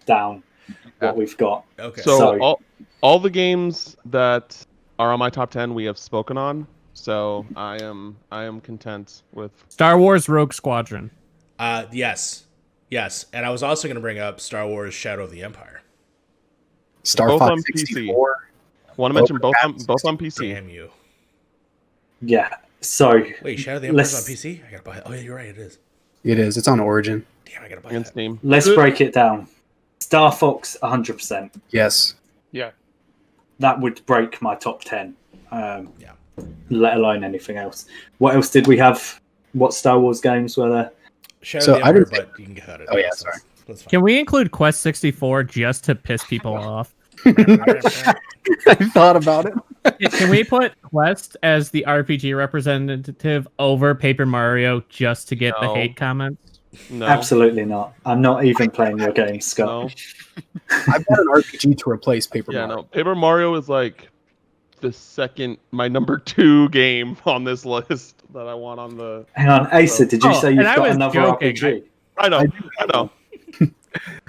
A: down what we've got.
B: Okay.
E: So all the games that are on my top 10 we have spoken on. So I am content with
D: Star Wars Rogue Squadron.
B: Yes, and I was also going to bring up Star Wars: Shadow of the Empire.
F: Star
E: both
F: Fox
E: on PC.
F: 64.
E: Want to mention both on PC.
B: Damn you!
A: Yeah. So
B: Wait, Shadow of the Empire's on
A: let's
B: PC? I gotta buy it. Oh yeah, you're right. It is.
F: It is. It's on Origin.
B: Damn, I gotta buy
E: And
B: it.
E: Steam.
A: let's break it down. Star Fox 100%.
F: Yes.
C: Yeah.
A: That would break my top 10.
B: Yeah.
A: Let alone anything else. What else did we have? What Star Wars games were there?
B: Shadow
F: So
B: of the
F: I
B: Empire,
F: didn't
B: but you can cut it.
F: Oh, yeah,
B: That's-
F: sorry.
B: That's fine.
D: Can we include Quest 64 just to piss people off?
F: I thought about it.
D: Can we put Quest as the RPG representative over Paper Mario just to get the
E: No.
D: hate comments?
E: No.
A: Absolutely not. I'm not even playing your game, Scott.
E: No.
F: I've got an RPG to replace Paper
E: Yeah,
F: Mario.
E: no. Paper Mario is like my number 2 game on this list that I want on the.
A: Hang on, Asa, did you
D: Oh,
A: say you've
D: and I
A: got
D: was
A: another
D: joking.
A: RPG?
E: I know. I know.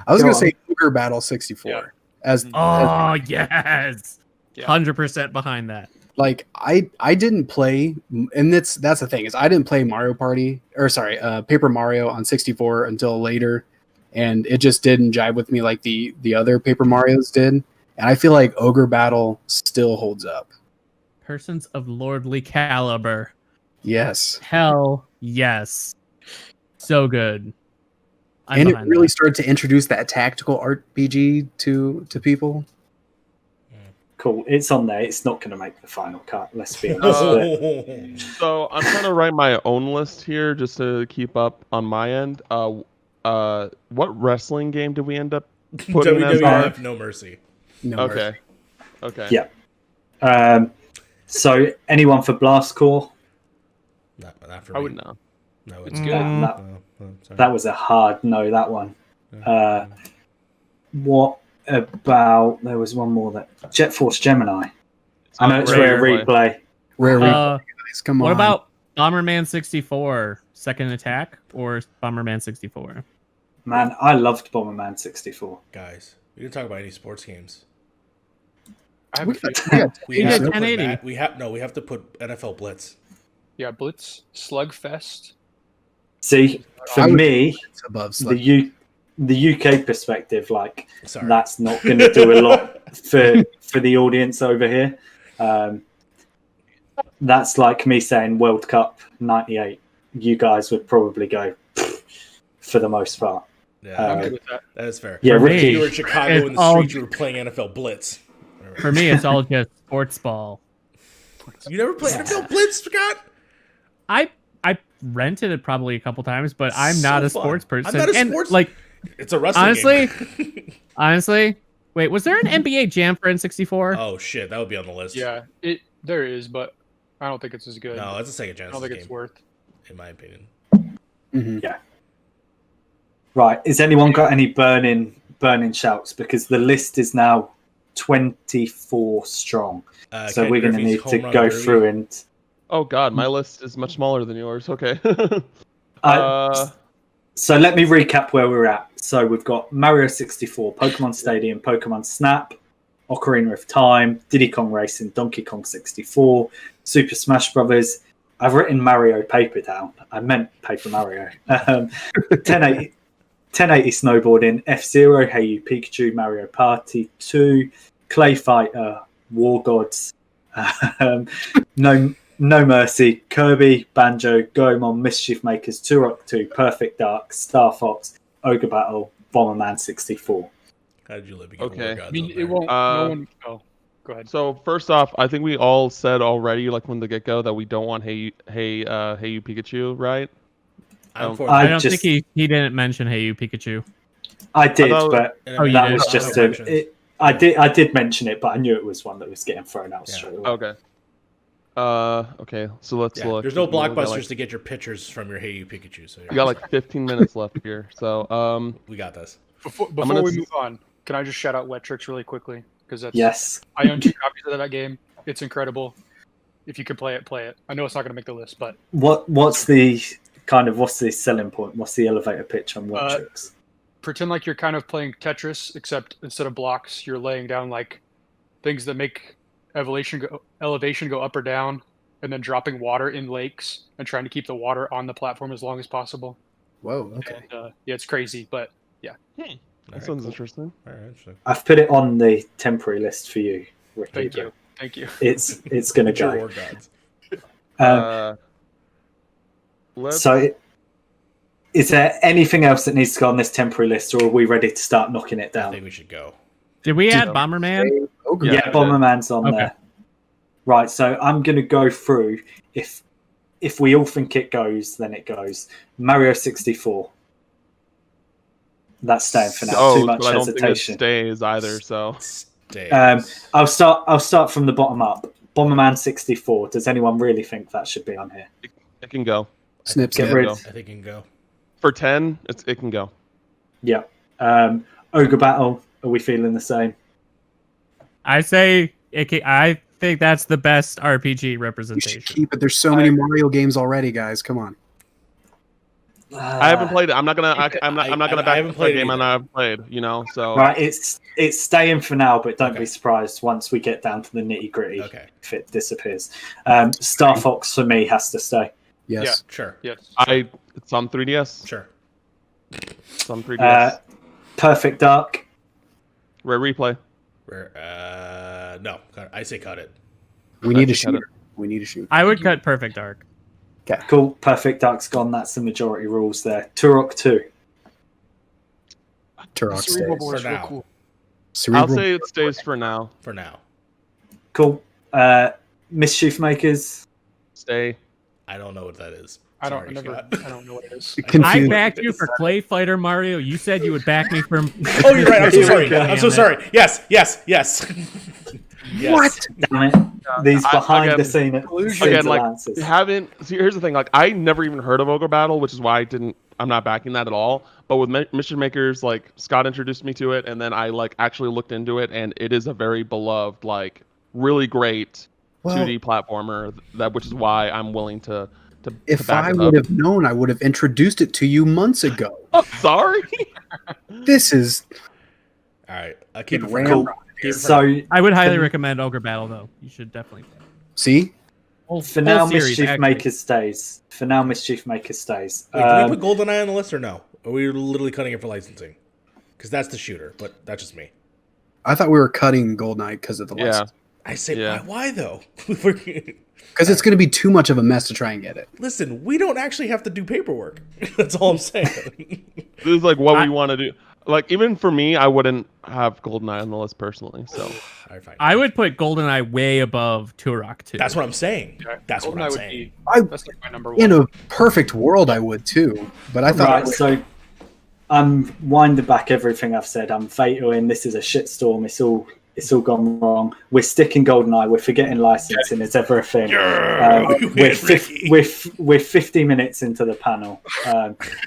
F: I was
A: Go
F: gonna
A: on.
F: say Ogre Battle 64
C: Yeah.
F: as
D: Oh yes,
C: Yeah.
D: 100% behind that.
F: like I didn't play, and that's the thing is I didn't play Mario Party or sorry Paper Mario on 64 until later, and it just didn't jive with me like the other Paper Marios did, and I feel like Ogre Battle still holds up.
D: Persons of lordly caliber.
F: Yes,
D: Hell yes, so good. I'm
F: and it
D: behind
F: really
D: that.
F: started to introduce that tactical RPG to people.
A: Cool. It's on there. It's not going to make the final cut. Let's be honest. But
E: So I'm trying to write my own list here just to keep up on my end. What wrestling game did we end up putting as our...
B: WWF No Mercy.
F: No
E: Okay. Okay.
A: Yeah. So anyone for Blast Core?
B: Not for
C: I
B: me.
C: wouldn't
E: No.
B: No,
C: It's
B: it's
C: good.
B: good.
A: That was a hard no. That one. What about? There was one more that Jet Force Gemini. I know it's
D: Rare
A: rare replay.
F: Rare
D: Uh,
F: guys, come on.
D: What about Bomberman 64 Second Attack or Bomberman 64?
A: Man, I loved Bomberman 64.
B: Guys, we didn't talk about any sports games.
C: I have
F: We
C: a few.
F: got
B: We
D: You
B: have
D: did
B: to put
D: 1080.
B: we have to put NFL Blitz.
C: Yeah, Blitz, Slugfest.
A: See, for
F: I would-
A: me,
F: above
A: the UK perspective, like
B: Sorry.
A: that's not going to do a lot for the audience over here. That's like me saying World Cup '98. You guys would probably go for the most part.
B: Yeah,
C: I'm good with that.
B: that is fair.
A: Yeah,
D: For
A: Ricky.
B: If
D: me,
B: you were in Chicago
D: it's
B: in the
D: all-
B: street, you were playing NFL Blitz.
D: For me, it's all just sports ball.
B: You never played NFL Blitz, Scott?
D: I rented it probably a couple times, but I'm not
B: So
D: a
B: fun.
D: sports person.
B: I'm not a
D: And,
B: sports-
D: like
B: It's a wrestling
D: honestly,
B: game.
D: honestly. Wait, was there an NBA Jam for N64?
B: Oh shit, that would be on the list.
C: Yeah, there is, but I don't think it's as good.
B: No, it's a Sega
C: I
B: Genesis
C: don't think
B: game,
C: it's worth.
B: in my opinion.
F: Mhm.
A: Right. Has anyone got any burning shouts? Because the list is now 24 strong. So
B: Ken
A: we're going to
B: Griffey's
A: need to
B: home run
A: go
B: derby.
A: through and.
E: Oh God, my list is much smaller than yours. Okay.
A: So let me recap where we're at. So we've got Mario 64, Pokemon Stadium, Pokemon Snap, Ocarina of Time, Diddy Kong Racing, Donkey Kong 64, Super Smash Brothers. I've written Mario Paper down. I meant Paper Mario. 1080 Snowboarding, F-Zero, Hey You Pikachu, Mario Party 2, Clay Fighter, War Gods, No Mercy, Kirby, Banjo, Goemon, Mischief Makers, Turok 2, Perfect Dark, Star Fox, Ogre Battle, Bomberman 64.
B: How did you live?
E: Okay.
C: I mean, it won't. No one. Oh, go ahead.
E: So first off, I think we all said already, like from the get-go, that we don't want Hey You Pikachu, right?
B: I'm for
A: I
D: I don't
A: just-
D: think he didn't mention Hey You Pikachu.
A: I did,
E: thought-
A: but
D: Oh, you
A: that
D: did?
A: was just I did mention it, but I knew it was one that was getting thrown out
B: Yeah.
A: straight away.
E: Okay. Okay. So let's
B: Yeah,
E: look.
B: there's no
E: We got,
B: blockbusters
E: like-
B: to get your pictures from your Hey You Pikachu. So
E: We got like 15 minutes left here. So
B: we got this.
C: Before
E: gonna
C: we
E: s-
C: move on, can I just shout out Wet Tricks really quickly? Because that's
A: Yes.
C: I own 2 copies of that game. It's incredible. If you can play it, play it. I know it's not going to make the list, but
A: What's the selling point? What's the elevator pitch on What Tricks?
C: pretend like you're kind of playing Tetris, except instead of blocks, you're laying down like things that make elevation go up or down, and then dropping water in lakes and trying to keep the water on the platform as long as possible.
F: Whoa. Okay.
C: And, yeah, it's crazy, but
E: that sounds interesting.
B: All right, interesting.
A: I've put it on the temporary list for you, Ricky.
C: thank you.
A: It's going to
B: Your
A: go.
B: war gods.
E: Let's.
A: So, is there anything else that needs to go on this temporary list, or are we ready to start knocking it
B: I
A: down?
B: think we should go.
D: Did we add Bomberman?
F: Ogre
A: Yeah,
F: Battle.
A: Bomberman's on
D: Okay.
A: there. Right, so I'm going to go through. If we all think it goes, then it goes. Mario 64. That's staying for now. Too much
E: but I don't think it
A: hesitation.
E: stays either. So
B: Stays.
A: I'll start from the bottom up. Bomberman 64. Does anyone really think that should be on here?
E: it can go
F: Snip,
A: Get
F: snip.
A: rid.
B: I think it can go.
E: for 10. It can go.
A: Yeah. Ogre Battle. Are we feeling the same?
D: I say I think that's the best RPG
F: We should
D: representation.
F: keep it. There's so many Mario games already, guys. Come on.
E: I haven't played it. I'm not gonna. I'm not gonna back
B: haven't
E: a
B: played it
E: game
B: either.
E: I've played. You know, so
A: Right, it's staying for now, but don't
B: Okay.
A: be surprised once we get down to the nitty gritty
B: Okay.
A: if it disappears. Star Fox for me has to stay.
F: Yes.
B: Sure.
C: Yes.
E: It's on 3DS.
B: Sure.
E: It's on 3DS.
A: Perfect Dark.
E: Rare replay.
B: No. I say cut it.
F: We need a
E: Actually,
F: shooter. We need a shooter.
D: I would cut Perfect Dark.
A: Cool. Perfect Dark's gone. That's the majority rules there. Turok 2.
F: Turok
C: Cerebral
F: stays.
C: Bore is
B: For
C: real
B: now.
C: cool.
F: Cerebral.
E: I'll say it stays for now.
B: For now.
A: Cool. Mischief Makers.
E: Stay.
B: I don't know what that is.
C: I
B: Sorry,
C: don't
B: Scott.
C: know what it is.
D: I
F: Confused.
D: backed you for Clay Fighter Mario. You said you would back me for.
B: Oh, you're right. I'm so sorry.
A: Damn
B: I'm so sorry. Yes. Yes.
F: What?
A: Damn it. These behind the
E: again,
A: scene
E: Again, like
A: answers.
E: haven't. See, here's the thing. Like I never even heard of Ogre Battle, which is why I'm not backing that at all. But with Mission Makers, like Scott introduced me to it, and then I like actually looked into it, and it is a very beloved, like really great 2D platformer. Which is why I'm willing to.
F: If I would have known, I would have introduced it to you months ago.
E: Oh, sorry.
F: This is
B: All right. I'll keep it for
F: Ram-
B: now. Keep it for now.
A: So
D: I would highly recommend Ogre Battle, though. You should definitely.
F: see.
A: for now,
D: Whole series,
A: Mischief
D: actually.
A: Makers stays. For now, Mischief Makers stays.
B: Wait, do we put GoldenEye on the list or no? Or are we literally cutting it for licensing? Because that's the shooter, but that's just me.
F: I thought we were cutting Goldeneye because of the
E: Yeah.
F: license.
B: I say,
E: Yeah.
B: why though?
F: Because it's going to be too much of a mess to try and get it.
B: Listen, we don't actually have to do paperwork. That's all I'm saying.
E: This is like what we want to do. Like even for me, I wouldn't have GoldenEye on the list personally. So
B: All right, fine.
D: I would put GoldenEye way above Turok 2.
B: That's what I'm saying.
C: Yeah,
B: That's what
C: GoldenEye
B: I'm
C: would
B: saying.
C: That's like my number one.
F: In a perfect world, I would too. But I thought
A: Right, so I'm winding back everything I've said. I'm vetoing. This is a shitstorm. It's all gone wrong. We're sticking GoldenEye. We're forgetting licensing. It's ever a thing. We're 50 minutes into the panel,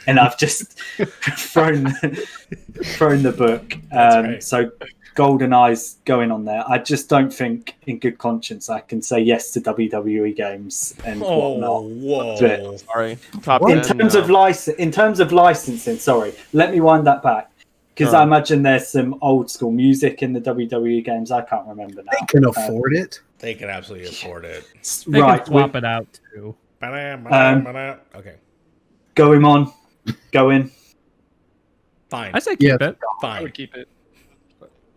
A: and I've just thrown the book.
B: Right.
A: So GoldenEye's going on there. I just don't think, in good conscience, I can say yes to WWE games and
B: Oh,
A: whatnot.
B: whoa.
E: sorry. Top
A: In
E: 10,
A: terms
E: no.
A: of licensing, sorry, let me wind that back because
E: Sure.
A: I imagine there's some old school music in the WWE games. I can't remember now.
F: they can afford it.
B: They can absolutely afford it.
D: They
A: Right,
D: can swap it out too.
B: Okay.
A: Going on, going.
B: Fine.
D: I say keep
F: Yeah.
D: it.
C: I
B: Fine.
C: would keep it.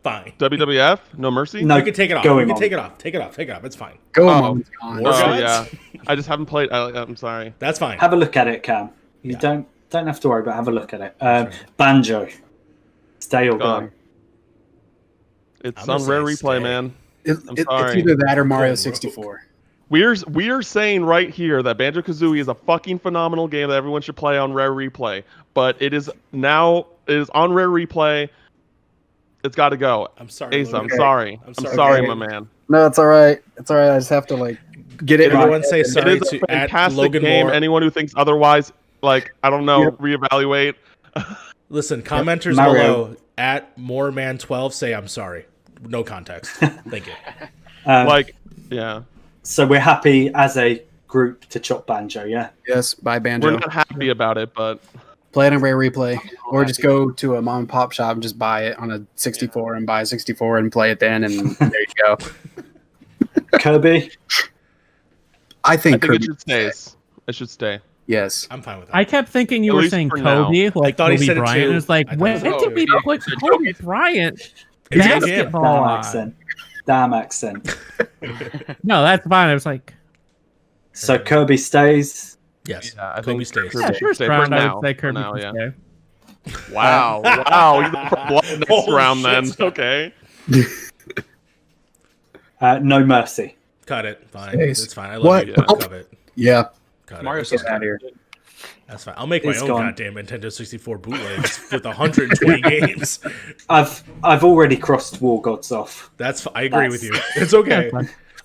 B: Fine.
E: WWF, No Mercy.
A: No,
B: You can take it off.
A: going
B: You can
A: on.
B: take it off. Take it off. Take it off. It's fine.
F: Go
E: Oh.
F: on.
B: War
E: Oh
B: Gods?
E: yeah, I just haven't played. I'm sorry.
B: That's fine.
A: Have a look at it, Cam. You
B: Yeah.
A: don't have to worry, but have a look at it.
B: right.
A: Banjo, stay or
E: Gone.
A: go.
E: It's
B: I'm gonna
E: on rare
B: say
E: replay,
B: stay.
E: man.
F: It's
E: sorry.
F: either that or Mario
B: Cool.
F: 64.
E: We are saying right here that Banjo-Kazooie is a fucking phenomenal game that everyone should play on rare replay. But it is on rare replay. It's got to go.
B: I'm sorry.
E: Asa, I'm
B: Logan.
E: sorry.
B: I'm
E: I'm
B: sorry.
E: sorry,
A: Okay.
E: my man.
F: No, it's all right. It's all right. I just have to get it
B: Everyone
F: right.
B: say
E: It
B: sorry
E: is a
B: to at
E: fantastic
B: Logan
E: game.
B: Moore.
E: Anyone who thinks otherwise, I don't know,
F: Yep.
E: reevaluate.
B: Listen, commenters
A: Mario.
B: below at Moreman12 say I'm sorry. No context. Thank you.
E: Yeah.
A: So we're happy as a group to chop Banjo, yeah?
F: Yes, buy Banjo.
E: We're not happy about it, but
F: Play it on rare replay, or just go to a mom and pop shop and just buy it on a 64 and buy a 64 and play it then, and there you go.
A: Kirby,
F: I
E: I
F: think
E: think it
F: Kirby.
E: should stay. It should stay.
F: Yes.
B: I'm fine with that.
D: I kept thinking you
E: At
D: were
E: least
D: saying
E: for now.
D: Kobe, like
B: thought he
D: Kobe
B: said it
D: Bryant.
B: too.
D: It was like,
B: I thought
D: when
B: so
D: did
B: too.
D: we put Kobe Bryant
B: It's a good
D: basketball
A: damn
D: on?
A: accent. Damn accent.
D: No, that's fine. I was like,
A: So Kirby stays.
B: Yes.
E: Yeah, I
B: Kobe
E: think
B: stays.
E: Kirby
D: yeah,
E: should
D: first
E: stay for
D: round, I
E: now.
D: would say
E: For
D: Kirby
E: now,
D: can
E: yeah.
D: stay.
E: Wow. Wow. He's up for blood next
B: Holy
E: round
B: shit,
E: then.
B: Scott.
E: Okay.
A: No Mercy.
B: Cut it. Fine.
F: Stays.
B: It's fine. I love
F: What?
B: you.
E: Yeah.
B: Cut it.
F: Yeah.
B: Cut
C: Mario
B: it.
F: Get out of here.
B: That's fine. I'll make my
A: It's
B: own
A: gone.
B: goddamn Nintendo 64 bootlegs with 120 games.
A: I've already crossed War Gods off.
B: I agree with you. It's okay.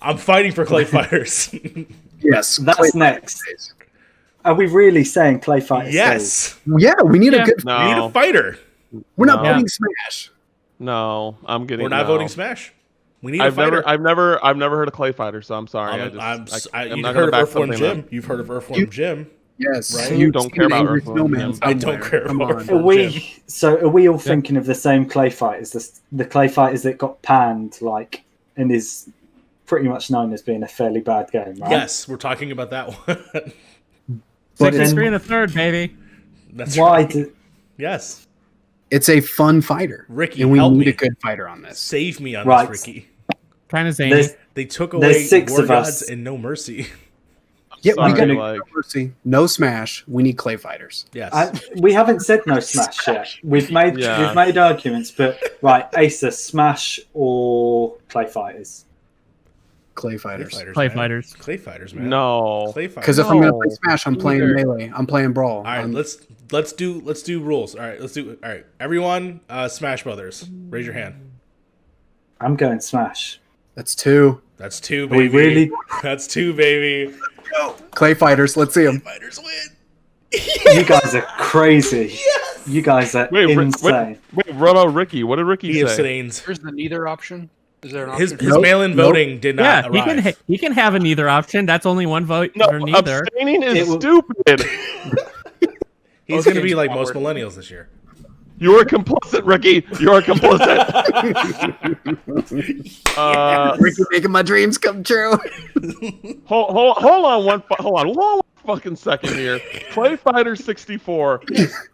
B: I'm fighting for Clay Fighters.
F: Yes.
A: That's
F: Play-
A: next. Are we really saying Clay Fighter stays?
B: Yes.
F: Yeah, we need
D: Yeah.
F: a good.
B: We need
E: No.
B: a fighter.
F: We're not
E: No.
F: voting Smash.
E: No. I'm getting.
B: We're not
E: no.
B: voting Smash. We need a
E: I've
B: fighter.
E: never heard of Clay Fighter, so I'm sorry.
B: You've
E: I'm
B: heard
E: not
B: of
E: gonna back
B: Earthworm
E: something
B: Jim.
E: that-
B: You've heard of Earthworm Jim.
F: Yes,
B: Right?
F: you
E: Don't care about
F: angry
E: Earth
F: snowman.
E: Movement.
B: I don't
F: somewhere.
B: care
F: Come
B: about
F: on.
B: Earth
A: Are we all thinking of the same clay fighters? The clay fighters that got panned, and is pretty much known as being a fairly bad game, right?
B: Yes, we're talking about that one.
A: But
D: 63
A: then
D: and a third, baby.
B: That's
A: why
B: right.
A: do,
B: Yes.
F: It's a fun fighter,
B: Ricky,
F: and we
B: help
F: need
B: me.
F: a good fighter on this.
B: Save me on
A: Right.
B: this, Ricky.
D: Kind of zany.
A: there's
B: They took
A: There's
B: away
A: 6
B: War
A: of
B: Gods
A: us.
B: and No Mercy.
F: Yeah, we
E: Sorry,
F: got
E: like,
F: no mercy, no smash. We need clay fighters.
B: Yes.
A: we haven't said no smash yet. We've made arguments, but right, Acer, smash or clay fighters?
F: Clay fighters.
D: Clay
B: man.
D: fighters.
B: Clay fighters, man.
E: no.
B: Clay
F: Because
B: fighters.
F: if I'm gonna
E: No.
F: play smash, I'm playing
C: Either.
F: melee. I'm playing brawl.
B: All right,
F: I'm-
B: let's do rules. All right, everyone, Smash Brothers. Raise your hand.
A: I'm going smash.
F: That's 2
B: That's 2,
A: Are we
B: baby.
A: really?
B: That's 2, baby.
F: clay fighters. Let's see them.
B: Fighters win.
A: You guys are crazy. You guys are insane.
E: Wait, what about Ricky? What did Ricky
B: He
E: say?
B: abstains.
C: There's the neither option. Is there an
B: His
C: option?
F: Nope,
B: mail-in
F: nope.
B: voting did not
D: Yeah,
B: arrive.
D: he can have a neither option. That's only one vote
E: No,
D: for neither.
E: abstaining is
A: It will-
E: stupid.
B: He's
C: Okay,
B: going to be like
C: I'll
B: most
C: work.
B: millennials this year.
E: You are complicit, Ricky. You are complicit.
F: Ricky making my dreams come true.
E: Hold on one fucking second here. Clay Fighter 64.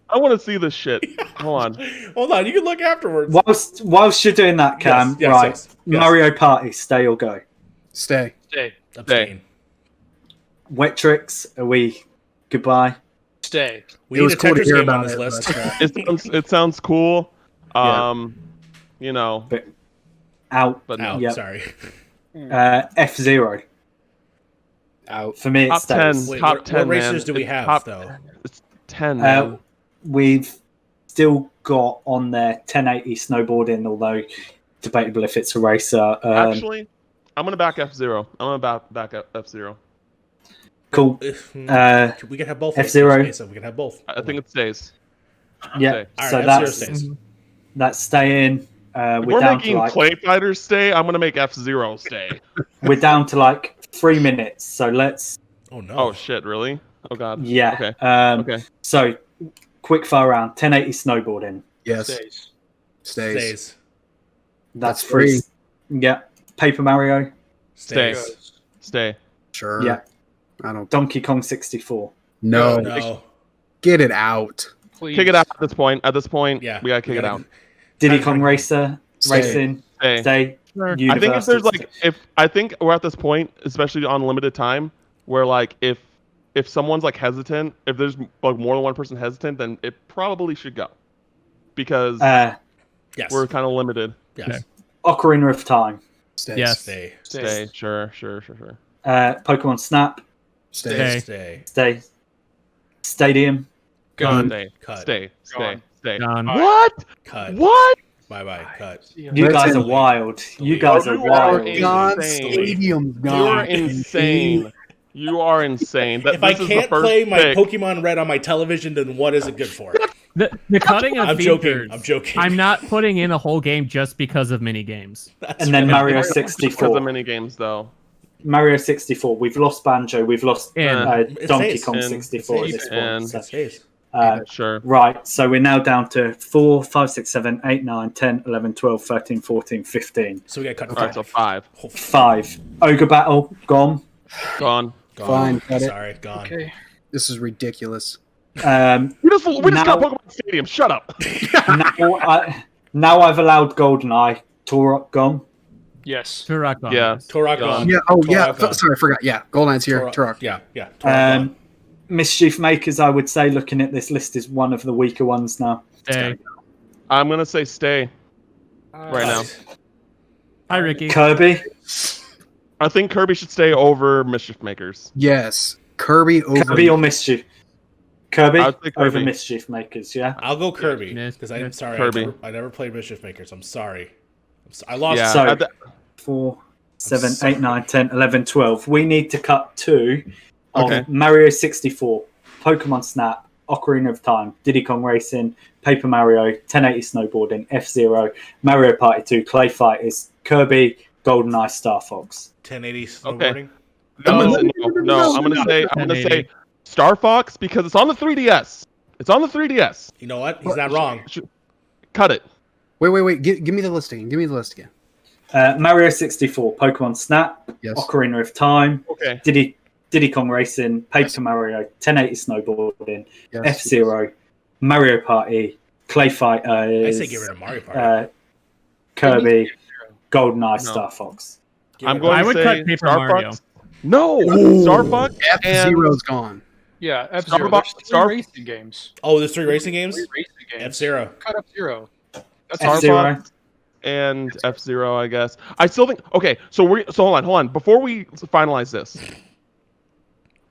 E: I want to see this shit. Hold on.
B: Hold on, you can look afterwards.
A: Whilst you're doing that, Cam,
B: Yes,
A: right?
B: yes.
A: Mario Party, stay or go.
F: Stay.
C: Stay.
B: Abstain.
A: Wet tricks, are we goodbye?
C: Stay.
B: We
F: It
B: need
F: was
B: a
F: cool to
B: Tetris
F: hear
B: game on
F: about
B: this
F: it,
B: list.
E: It sounds cool.
A: Yeah.
E: You know,
A: But out.
E: but
B: Out,
A: Yep.
B: sorry.
A: F0.
F: Out.
A: For me, it
E: Top
A: stays.
E: 10.
B: Wait,
E: Top
B: what
E: 10,
B: racers
E: man.
B: do we
E: It's
B: have,
E: top-
B: though?
E: It's 10, man.
A: We've still got on there 1080 snowboarding, although debatable if it's a racer.
E: Actually, I'm gonna back F0. I'm gonna back F0.
A: Cool.
B: We can have both.
A: F-Zero.
B: So we can have both.
E: I think it stays.
A: Yeah.
E: Okay.
B: All right,
A: So
B: F-Zero
A: that's
B: stays.
A: that's staying.
E: If
A: We're
E: we're
A: down
E: making
A: to like
E: Clay Fighters stay, I'm gonna make F0 stay.
A: we're down to like 3 minutes. So let's
B: Oh no.
E: Oh shit, really? Oh god.
A: yeah.
E: Okay.
A: Okay. So quick fire round. 1080 snowboarding.
F: Yes.
C: Stays.
F: Stays.
B: Stays.
A: That's
F: That's
A: free.
F: free.
A: Yeah. Paper Mario.
E: Stay.
B: Stays.
E: Stay.
F: Sure.
A: Yeah.
F: I don't.
A: Donkey Kong 64.
F: No.
B: No.
F: Get it out.
C: Please.
E: Kick it out at this point. At this point,
B: Yeah.
E: we gotta kick it out.
A: Diddy
B: Time
A: Kong
B: for-
A: Racer.
F: Stay.
A: Racing.
E: Stay.
A: Stay.
D: Sure.
E: I think if
A: Universal
E: there's
A: stay.
E: I think we're at this point, especially on limited time, where like if someone's like hesitant, if there's like more than one person hesitant, then it probably should go, because
B: Yes.
E: we're kind of limited.
B: Yes.
A: Ocarina of Time.
F: Stays.
D: Yes.
B: Stay.
E: Stay. Sure.
A: Pokemon Snap.
F: Stay.
B: Stay.
A: Stay. Stadium.
B: Gone.
E: Stay.
B: Cut.
E: Stay.
C: Gone.
E: Stay.
D: Gone.
E: What?
B: Cut.
E: What?
B: Bye bye. Cut.
C: Yeah.
A: You guys are
F: Listen.
A: wild. You
B: Delete.
A: guys
E: Oh,
A: are
E: you are
A: wild.
F: Gone.
E: Insane.
F: Stadium's
E: You're
F: gone.
E: insane. You are insane.
B: If I
E: This is the
B: can't
E: first
B: play my
E: pick.
B: Pokemon Red on my television, then what is it good for?
D: The cutting of
B: I'm
D: features.
B: joking. I'm joking.
D: I'm not putting in a whole game just because of mini games.
B: That's
A: And then
B: right.
A: Mario
E: Because of
A: 64.
E: mini games, though.
A: Mario 64. We've lost Banjo. We've lost
D: And
B: It
A: Donkey
B: stays.
A: Kong
E: And
A: 64 at
B: it
A: this
B: stays.
A: point.
E: And-
A: So,
B: It stays.
E: Sure.
A: right. So we're now down to 4, 5, 6, 7, 8, 9, 10, 11, 12, 13, 14, 15.
B: So we got cut
E: All right, so 5.
A: 5. Ogre Battle. Gone.
E: Gone.
B: Gone.
F: Fine, cut it.
B: Sorry, gone.
C: Okay.
F: This is ridiculous.
E: We just
A: Now-
E: got Pokemon Stadium. Shut up.
A: now I've allowed GoldenEye. Turok. Gone.
C: Yes.
D: Turok gone.
E: Yeah.
B: Turok
E: Gone.
B: gone.
F: Yeah. Oh, yeah.
B: Turok gone.
F: Sorry, I forgot. Yeah. Goldenite's here. Turok.
B: Yeah. Yeah. Turok gone.
A: Mischief Makers, I would say, looking at this list, is one of the weaker ones now.
D: Stay.
E: I'm gonna say stay right now.
D: Hi, Ricky.
A: Kirby.
E: I think Kirby should stay over Mischief Makers.
F: Yes. Kirby over.
A: Kirby or Mischief? Kirby,
E: I would say
A: over
E: Kirby.
A: Mischief Makers, yeah?
B: I'll go Kirby
D: Yes.
B: because I'm sorry.
E: Kirby.
B: I never played Mischief Makers. I'm sorry. I lost.
E: Yeah.
A: So-
E: at the-
A: 4, 7,
B: sorry.
A: 8, 9, 10, 11, 12. We need to cut 2 of
E: Okay.
A: Mario 64, Pokemon Snap, Ocarina of Time, Diddy Kong Racing, Paper Mario, 1080 Snowboarding, F-Zero, Mario Party 2, Clay Fighters, Kirby, GoldenEye, Star Fox.
B: 1080
E: Okay.
B: snowboarding.
E: I'm
F: No.
E: gonna say Star Fox because it's on the 3DS. It's on the 3DS.
B: You know what? He's not wrong.
E: Cut it.
F: Wait. Give me the list again. Give me the list again.
A: Mario 64, Pokemon Snap,
F: Yes.
A: Ocarina of Time,
E: Okay.
A: Diddy Kong Racing, Paper Mario, 1080 Snowboarding,
F: Yes.
A: F-Zero, Mario Party, Clay Fighters.
B: I say get rid of Mario Party.
A: Kirby, GoldenEye,
E: No.
A: Star Fox.
E: I'm going
D: I
E: to
D: would
E: say
D: cut Paper
E: Star
D: Mario.
E: Fox. No, Star Fox and
F: F-Zero's gone.
C: Yeah, F-Zero.
E: Starbucks-
C: There's
E: Star-
C: three racing games.
B: Oh, there's 3 racing games?
C: Three racing games.
B: F-Zero.
C: Cut F-Zero. That's
E: Star
A: F-Zero.
E: Fox and F-Zero, I guess. I still think. Okay, so hold on. Before we finalize this,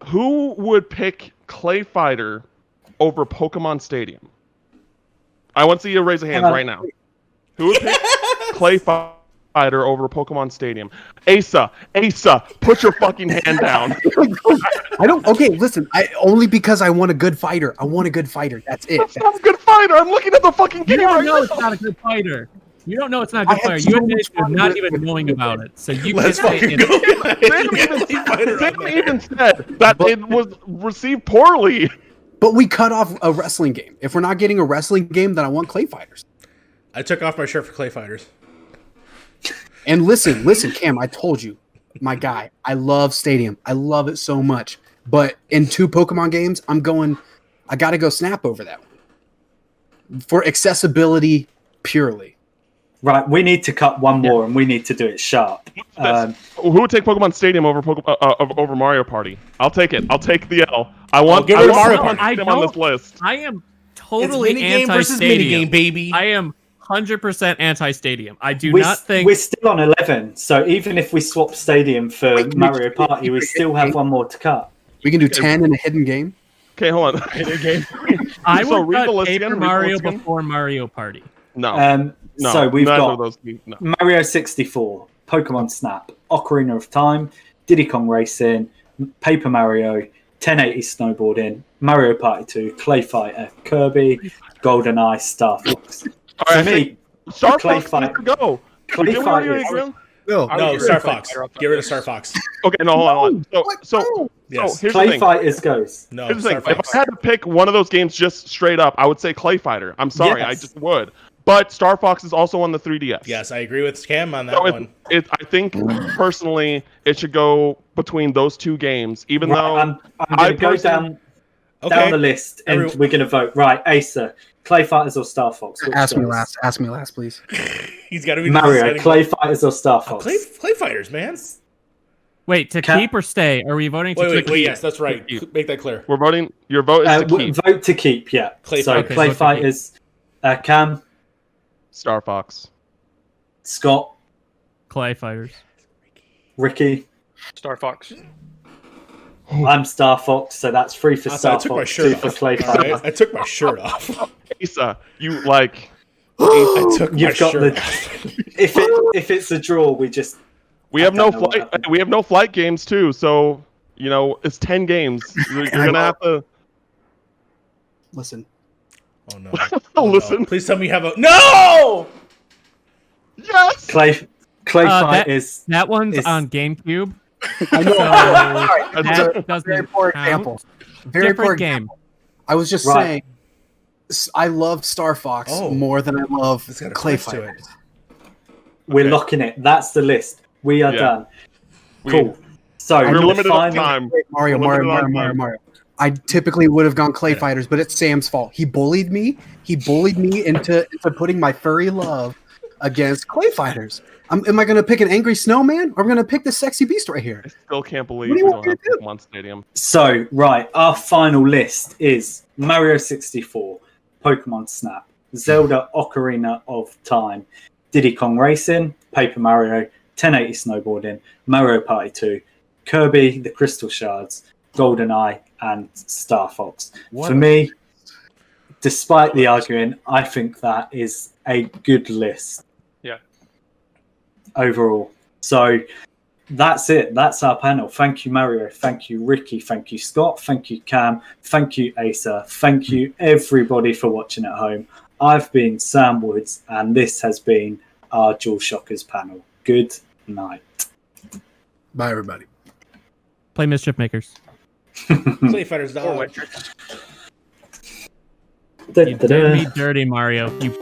E: who would pick Clay Fighter over Pokemon Stadium? I want to see you raise a hand right now. Who would pick Clay Fighter over Pokemon Stadium? Asa, put your fucking hand down.
F: I don't. Okay, listen. Only because I want a good fighter. I want a good fighter. That's it.
E: That's not a good fighter. I'm looking at the fucking
D: You
E: game
D: don't
E: right
D: know
E: now.
D: it's not a good fighter. You don't know it's not a
F: I
D: good
F: had
D: fighter.
F: so
D: You admit
F: much
D: you're
F: fun
D: not
F: with
D: even
F: it.
D: knowing about it. So you
B: Let's
D: can say
B: fucking
D: it.
B: go.
E: Sam even said that it was received poorly.
F: But we cut off a wrestling game. If we're not getting a wrestling game, then I want clay fighters.
B: I took off my shirt for Clay Fighters.
F: And listen, Cam. I told you, my guy. I love Stadium. I love it so much. But in 2 Pokemon games, I got to go Snap over that one for accessibility purely.
A: Right, we need to cut one more, and we need to do it sharp.
E: Who would take Pokemon Stadium over Mario Party? I'll take it. I'll take the L. I want
B: get rid of
E: Mario
B: Mario
E: Party
D: Party.
E: on this list.
D: I am totally
B: minigame versus
D: anti-stadium.
B: minigame, baby.
D: I am 100% anti-stadium. I do
A: we're,
D: not think
A: we're still on 11, so even if we swap Stadium for
F: Wait,
A: Mario Party, we still have one more to cut.
F: We can do 10 in a hidden game.
E: Okay, hold on.
D: I
E: So
D: would
E: read the
D: cut
E: list
D: Paper
E: again, read the
D: Mario
E: list again.
D: before Mario Party.
E: No. No,
A: So we've
E: neither
A: got
E: of those. No.
A: Mario 64, Pokemon Snap, Ocarina of Time, Diddy Kong Racing, Paper Mario, 1080 Snowboarding, Mario Party 2, Clay Fighter, Kirby, GoldenEye, Star Fox.
E: All right,
A: For me,
E: Star
A: Clay
E: Fox
A: Fight-
E: needs to go.
A: Clay
E: Did we already
A: Fighter.
E: agree on-
F: No,
C: I would
B: No,
C: get rid
B: Star
C: of Clay
B: Fox.
C: Fighter off
B: Get rid of
C: that
B: Star
C: list.
B: Fox.
E: Okay, no, hold on. So
B: Yes.
E: here's the
A: Clay
E: thing.
A: Fighters goes.
B: No,
E: Here's the
B: Star
E: thing. If
B: Fox.
E: I had to pick one of those games just straight up, I would say Clay Fighter. I'm sorry, I
A: Yes.
E: just would. But Star Fox is also on the 3DS.
B: Yes, I agree with Cam on that
E: So
B: one.
E: I think personally it should go between those 2 games, even
A: Right,
E: though
A: I'm
E: I
A: going to go
E: personally-
A: down
B: Okay.
A: the list, and
B: Every-
A: we're going to vote. Right, Asa, Clay Fighters or Star Fox? Which
F: Ask me
A: goes?
F: last. Ask me last, please.
B: He's got to be
A: Mario,
B: deciding-
A: Clay Fighters or Star
B: Oh,
A: Fox?
B: Clay Fighters, man.
D: Wait, to
A: Can-
D: keep or stay? Are we voting to
B: Wait.
D: keep?
B: Yes, that's right. Make that clear.
E: we're voting. Your vote is to keep
A: Vote to keep, yeah.
B: Clay
A: so
B: Fighters.
A: Clay
D: Vote to
A: Fighters, Cam,
E: Star Fox.
A: Scott,
D: Clay Fighters.
A: Ricky.
C: Star Fox.
A: I'm Star Fox, so that's 3 for
B: I
A: Star
B: took my
A: Fox,
B: shirt
A: 2 for
B: off.
A: Clay
B: All right?
A: Fighters.
B: I took my shirt off.
E: Asa, you like
B: I took my
A: You've got
B: shirt
A: the.
B: off.
A: If it's a draw, we just.
E: we have
A: I
E: no
A: don't know what
E: flight.
A: happened.
E: We have no flight games too. So it's 10 games. You're gonna have to
F: Listen.
B: Oh no.
E: listen.
B: No. Please tell me you have a no.
E: Yes.
A: Clay
D: that-
A: Fighters.
D: That one's
A: It's-
D: on GameCube.
F: I know.
D: So
E: That's
D: that
E: a
D: doesn't
F: Very poor
D: count.
F: example. Very
D: Different
F: poor
D: game.
F: example. I was just
A: Right.
F: saying, I love Star Fox
B: Oh.
F: more than I love
B: It's got a
F: Clay
B: twist to it.
F: Fighters.
A: We're
E: Okay.
A: locking it. That's the list. We are
E: Yeah.
A: done.
E: We-
A: Cool. So
E: We're
A: the
E: limited on
A: final-
E: time.
F: Mario,
E: We're
F: Mario,
E: limited
F: Mario,
E: on
F: Mario,
E: time.
F: Mario. I typically would have gone Clay Fighters, but it's Sam's fault. He bullied me. He bullied me into putting my furry love against Clay Fighters. Am I going to pick an angry snowman, or am I going to pick the sexy beast right here?
E: I still can't believe
F: What do
E: we
F: you
E: don't
F: want
E: have
F: me to
E: Pokemon Stadium.
A: So, right, our final list is Mario 64, Pokemon Snap, Zelda Ocarina of Time, Diddy Kong Racing, Paper Mario, 1080 Snowboarding, Mario Party 2, Kirby, The Crystal Shards, GoldenEye, and Star Fox. For me, despite the arguing, I think that is a good list.
C: Yeah.
A: Overall. So that's it. That's our panel. Thank you, Mario. Thank you, Ricky. Thank you, Scott. Thank you, Cam. Thank you, Asa. Thank you, everybody, for watching at home. I've been Sam Woods, and this has been our DualShockers panel. Good night.
F: Bye, everybody.
D: Play Mischief Makers.
B: Slave Fighters
C: Or
B: dog.
C: Wet Tricks.
D: You did me dirty, Mario. You